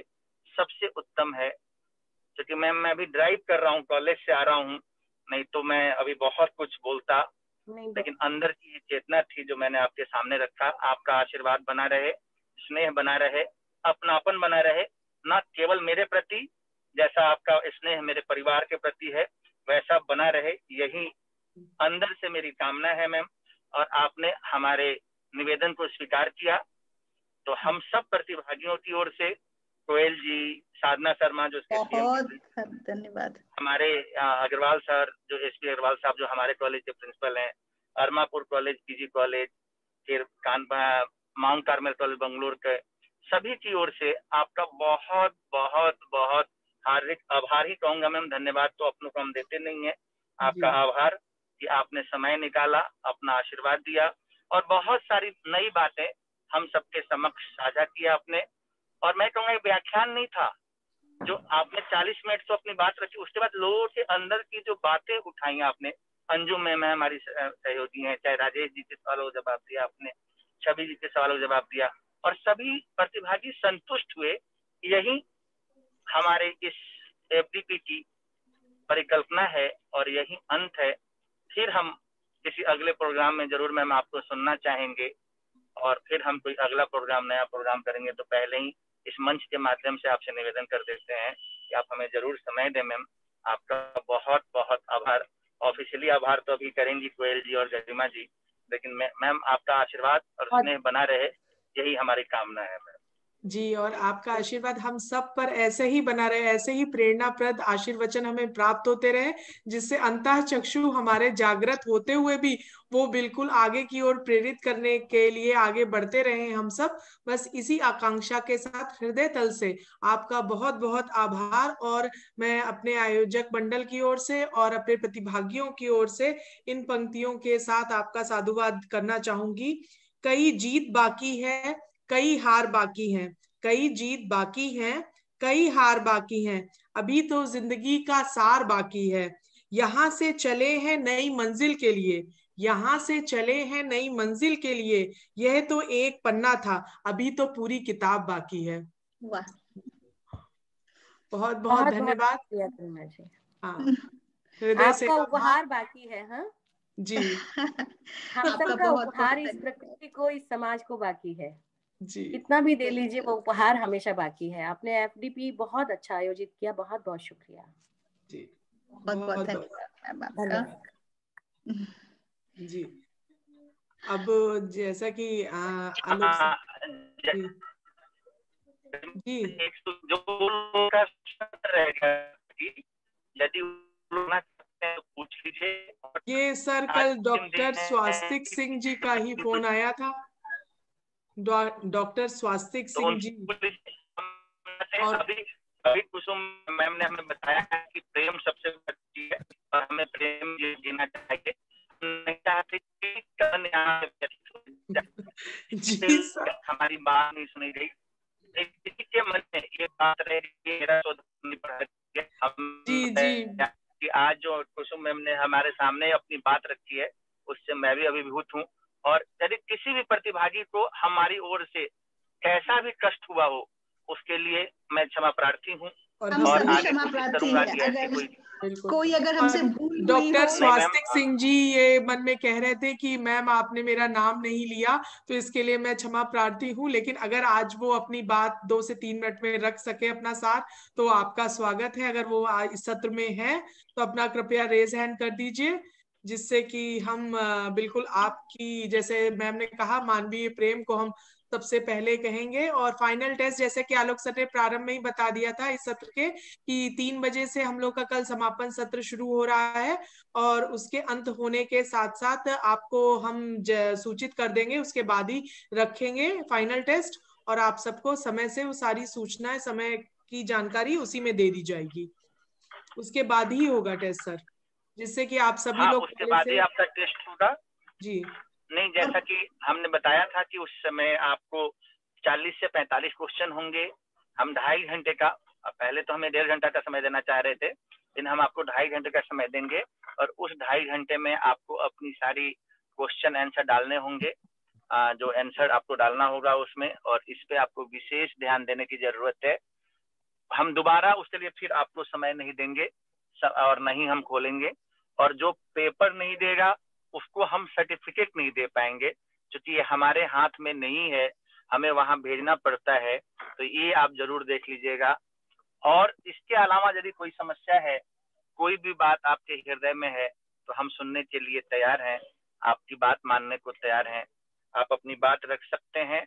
सबसे उत्तम है। क्योंकि मैम मैं अभी ड्राइव कर रहा हूँ, कॉलेज से आ रहा हूँ, नहीं तो मैं अभी बहुत कुछ बोलता, लेकिन अंदर की चेतना थी जो मैंने आपके सामने रखा। आपका आशीर्वाद बना रहे, स्नेह बना रहे, अपनापन बना रहे, न केवल मेरे प्रति, जैसा आपका स्नेह मेरे परिवार के प्रति है वैसा बना रहे, यही अंदर से मेरी कामना है मैम। और आपने हमारे निवेदन को स्वीकार किया, तो हम सब प्रतिभागियों की ओर से कोयल जी, साधना शर्मा जो बहुत धन्यवाद, हमारे अग्रवाल सर जो एसपी अग्रवाल साहब जो हमारे कॉलेज के प्रिंसिपल हैं, अरमापुर कॉलेज, पीजी कॉलेज, फिर माउंट कार्मेल कॉलेज बंगलोर के सभी की ओर से आपका बहुत बहुत बहुत हार्दिक आभार ही कहूंगा मैम। धन्यवाद तो अपनों को हम देते नहीं है, आपका आभार कि आपने समय निकाला, अपना आशीर्वाद दिया और बहुत सारी नई बातें हम सबके समक्ष साझा किया आपने। और मैं कहूँगा व्याख्यान नहीं था, जो आपने 40 मिनट तो अपनी बात रखी, उसके बाद लोगों के अंदर की जो बातें उठाई आपने, अंजुम मैम हमारी सहयोगी हैं, चाहे राजेश जी के सवालों का जवाब दिया आपने, छवि जी के सवालों का जवाब दिया, और सभी प्रतिभागी संतुष्ट हुए। यही हमारे इस एफडीपी की परिकल्पना है और यही अंत है। फिर हम किसी अगले प्रोग्राम में जरूर मैम आपको सुनना चाहेंगे, और फिर हम कोई अगला प्रोग्राम, नया प्रोग्राम करेंगे, तो पहले ही इस मंच के माध्यम से आपसे निवेदन कर देते हैं कि आप हमें जरूर समय दें मैम। आपका बहुत बहुत आभार। ऑफिशियली आभार तो अभी करेंगी कोयल जी और गरिमा जी, लेकिन मैम आपका आशीर्वाद और स्नेह बना रहे, यही हमारी कामना है मैम। जी, और आपका आशीर्वाद हम सब पर ऐसे ही बना रहे, ऐसे ही प्रेरणाप्रद आशीर्वचन हमें प्राप्त होते रहे, जिससे अंतः चक्षु हमारे जागृत होते हुए भी वो बिल्कुल आगे की ओर प्रेरित करने के लिए आगे बढ़ते रहे हम सब। बस इसी आकांक्षा के साथ हृदय तल से आपका बहुत बहुत आभार। और मैं अपने आयोजक मंडल की ओर से और अपने प्रतिभागियों की ओर से इन पंक्तियों के साथ आपका साधुवाद करना चाहूंगी। कई जीत बाकी है, कई हार बाकी हैं, कई जीत बाकी हैं, कई हार बाकी हैं, अभी तो जिंदगी का सार बाकी है। यहाँ से चले हैं नई मंजिल के लिए, यहाँ से चले हैं नई मंजिल के लिए, यह तो एक पन्ना था, अभी तो पूरी किताब बाकी है। वाह, बहुत बहुत धन्यवाद। हाँ, हृदय से आपका उपहार बाकी है। हाँ जी, हम सबका उपहार इस प्रकृति को, इस समाज को बाकी है जी। कितना भी दे लीजिए, वो उपहार हमेशा बाकी है। आपने एफडीपी बहुत अच्छा आयोजित किया, बहुत बहुत शुक्रिया जी, बहुत बहुत धन्यवाद जी। अब जैसा कि आलोक जी जो रहेगा, यदि बोलना चाहते हैं तो पूछ लीजिए। ये सर कल डॉक्टर स्वास्तिक सिंह जी का ही फोन आया था, डॉक्टर स्वास्तिक तो सिंह जी। और अभी कुसुम मैम ने हमें बताया है कि प्रेम सबसे बड़ी है और हमें प्रेम जीना चाहिए। नहीं चाहते जी सर, हमारी बात नहीं सुनी गई, किसी के मन में ये बात रह रही है, मेरा शोध नहीं पढ़ा है। हम कि आज जो कुसुम मैम ने हमारे सामने अपनी बात रखी है उससे मैं भी अभिभूत हूँ। और यदि किसी भी प्रतिभागी को हमारी ओर से कैसा भी कष्ट हुआ हो उसके लिए मैं क्षमा प्रार्थी हूँ और क्षमा प्रार्थी है। कोई अगर हमसे भूल डॉक्टर स्वास्तिक सिंह जी ये मन में कह रहे थे कि मैम आपने मेरा नाम नहीं लिया तो इसके लिए मैं क्षमा प्रार्थी हूँ, लेकिन अगर आज वो अपनी बात 2 से 3 मिनट में रख सके अपना साथ तो आपका स्वागत है। अगर वो इस सत्र में है तो अपना कृपया रेज हैंड कर दीजिए, जिससे कि हम बिल्कुल आपकी, जैसे मैम ने कहा, मानवीय प्रेम को हम सबसे पहले कहेंगे। और फाइनल टेस्ट जैसे कि आलोक सर ने प्रारंभ में ही बता दिया था इस सत्र के कि 3 बजे से हम लोग का कल समापन सत्र शुरू हो रहा है और उसके अंत होने के साथ साथ आपको हम सूचित कर देंगे, उसके बाद ही रखेंगे फाइनल टेस्ट और आप सबको समय से वो सारी सूचनाएं, समय की जानकारी उसी में दे दी जाएगी। उसके बाद ही होगा टेस्ट सर, जिससे कि आप सभी लोग उसके बाद ही आपका टेस्ट होगा जी। नहीं, जैसा कि हमने बताया था कि उस समय आपको 40 से 45 क्वेश्चन होंगे। हम 2.5 घंटे का, पहले तो हमें 1.5 घंटा का समय देना चाह रहे थे, लेकिन हम आपको 2.5 घंटे का समय देंगे और उस 2.5 घंटे में आपको अपनी सारी क्वेश्चन आंसर डालने होंगे, जो आंसर आपको डालना होगा उसमें, और इस पे आपको विशेष ध्यान देने की जरूरत है। हम दोबारा उसके लिए फिर आपको समय नहीं देंगे और नहीं हम खोलेंगे, और जो पेपर नहीं देगा उसको हम सर्टिफिकेट नहीं दे पाएंगे क्योंकि ये हमारे हाथ में नहीं है, हमें वहां भेजना पड़ता है। तो ये आप जरूर देख लीजिएगा। और इसके अलावा यदि कोई समस्या है, कोई भी बात आपके हृदय में है तो हम सुनने के लिए तैयार हैं, आपकी बात मानने को तैयार हैं। आप अपनी बात रख सकते हैं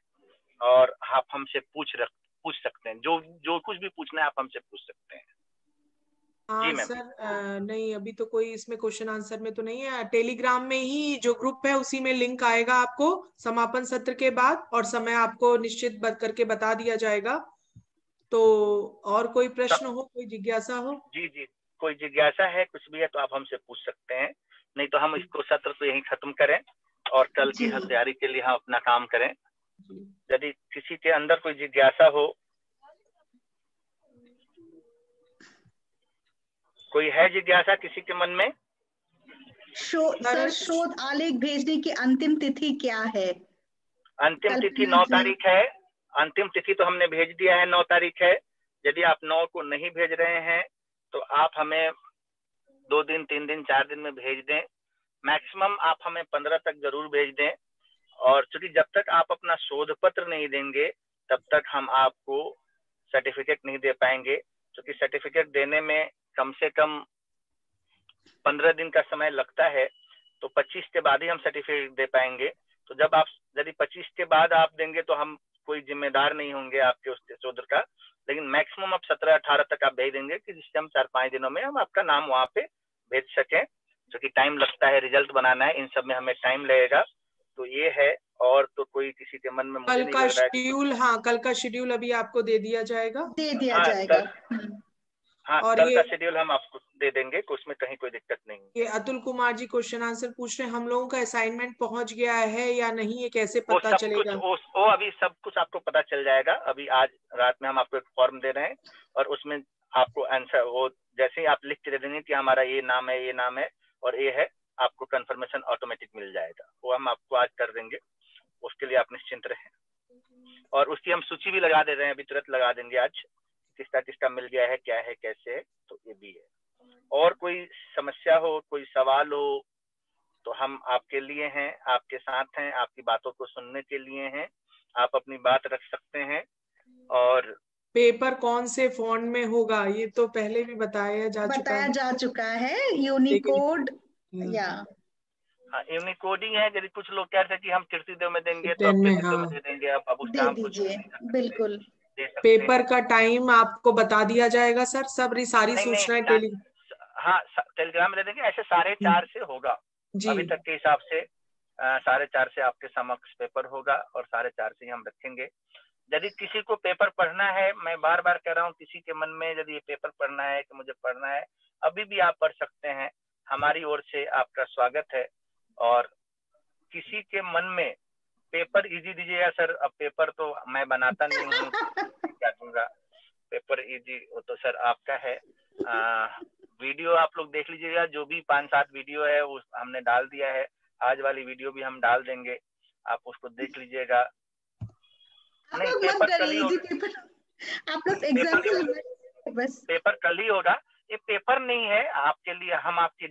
और आप हमसे पूछ सकते हैं, जो कुछ भी पूछना है आप हमसे पूछ सकते हैं। हाँ सर, नहीं अभी तो कोई इसमें क्वेश्चन आंसर में तो नहीं है। टेलीग्राम में ही जो ग्रुप है उसी में लिंक आएगा आपको समापन सत्र के बाद और समय आपको निश्चित करके बता दिया जाएगा। तो और कोई प्रश्न हो, कोई जिज्ञासा हो? जी जी, कोई जिज्ञासा है, कुछ भी है तो आप हमसे पूछ सकते हैं, नहीं तो हम इसको सत्र को यहीं खत्म करें और कल की तैयारी के लिए हम अपना काम करें। यदि किसी के अंदर कोई जिज्ञासा हो, कोई है जिज्ञासा किसी के मन में? सर, शोध आलेख भेजने की अंतिम तिथि क्या है? अंतिम तिथि 9 तारीख है। अंतिम तिथि तो हमने भेज दिया है, 9 तारीख है। यदि आप 9 को नहीं भेज रहे हैं तो आप हमें 2 दिन, 3 दिन, 4 दिन में भेज दें। मैक्सिमम आप हमें 15 तक जरूर भेज दें। और चूंकि जब तक आप अपना शोध पत्र नहीं देंगे तब तक हम आपको सर्टिफिकेट नहीं दे पाएंगे, क्योंकि सर्टिफिकेट देने में कम से कम 15 दिन का समय लगता है। तो 25 के बाद ही हम सर्टिफिकेट दे पाएंगे। तो जब आप यदि 25 के बाद आप देंगे तो हम कोई जिम्मेदार नहीं होंगे आपके उस शोध का, लेकिन मैक्सिमम आप 17-18 तक आप भेज देंगे कि जिससे हम 4-5 दिनों में हम आपका नाम वहाँ पे भेज सकें, क्योंकि टाइम लगता है, रिजल्ट बनाना है, इन सब में हमें टाइम लगेगा। तो ये है। और तो कोई किसी के मन में मुझे कल का शेड्यूल, हाँ कल का शेड्यूल अभी आपको दे दिया जाएगा। हाँ, और कल का शेड्यूल हम आपको दे देंगे, उसमें कहीं कोई दिक्कत नहीं है। ये अतुल कुमार जी क्वेश्चन आंसर पूछ रहे हैं, हम लोगों का असाइनमेंट पहुंच गया है या नहीं, ये कैसे पता चलेगा? वो अभी सब कुछ आपको पता चल जाएगा। अभी आज रात में हम आपको एक फॉर्म दे रहे हैं और उसमें आपको आंसर, वो जैसे ही आप लिख के दे देंगे कि हमारा ये नाम है, ये नाम है और ये है, आपको कंफर्मेशन ऑटोमेटिक मिल जाएगा। वो हम आपको आज कर देंगे, उसके लिए आप निश्चिंत रहें। और उसकी हम सूची भी लगा दे रहे हैं, अभी तुरंत लगा देंगे आज, किसका किसका मिल गया है, क्या है, कैसे है। तो ये भी है। और कोई समस्या हो, कोई सवाल हो तो हम आपके लिए हैं, आपके साथ हैं, आपकी बातों को सुनने के लिए हैं। आप अपनी बात रख सकते हैं। और पेपर कौन से फॉन्ट में होगा ये तो पहले भी बताया जा चुका है। यूनिकोड या यूनिकोड ही है। यदि कुछ लोग कह रहे थे कि हम कीर्तिदेव में देंगे तो कीर्तिदेव में दे देंगे। अब उसका हम कुछ बिल्कुल। पेपर का टाइम आपको बता दिया जाएगा सर, सारी सूचनाएं हाँ टेलीग्राम में दे देंगे, ऐसे 4:30 से होगा जी अभी तक के हिसाब से। 4:30 से आपके समक्ष पेपर होगा और 4:30 से ही हम रखेंगे। यदि किसी को पेपर पढ़ना है, मैं बार बार कह रहा हूँ, किसी के मन में यदि ये पेपर पढ़ना है कि मुझे पढ़ना है, अभी भी आप पढ़ सकते हैं, हमारी ओर से आपका स्वागत है। और किसी के मन में पेपर इजी दीजिएगा सर, अब पेपर तो मैं बनाता नहीं हूँ, क्या दूंगा पेपर इजी, वो तो सर आपका है। वीडियो आप लोग देख लीजिएगा, जो भी 5-7 वीडियो है वो हमने डाल दिया है, आज वाली वीडियो भी हम डाल देंगे, आप उसको देख लीजिएगा। नहीं पेपर कल ही होगा, पेपर कल ही होगा। ये पेपर नहीं है आपके लिए, हम आपकी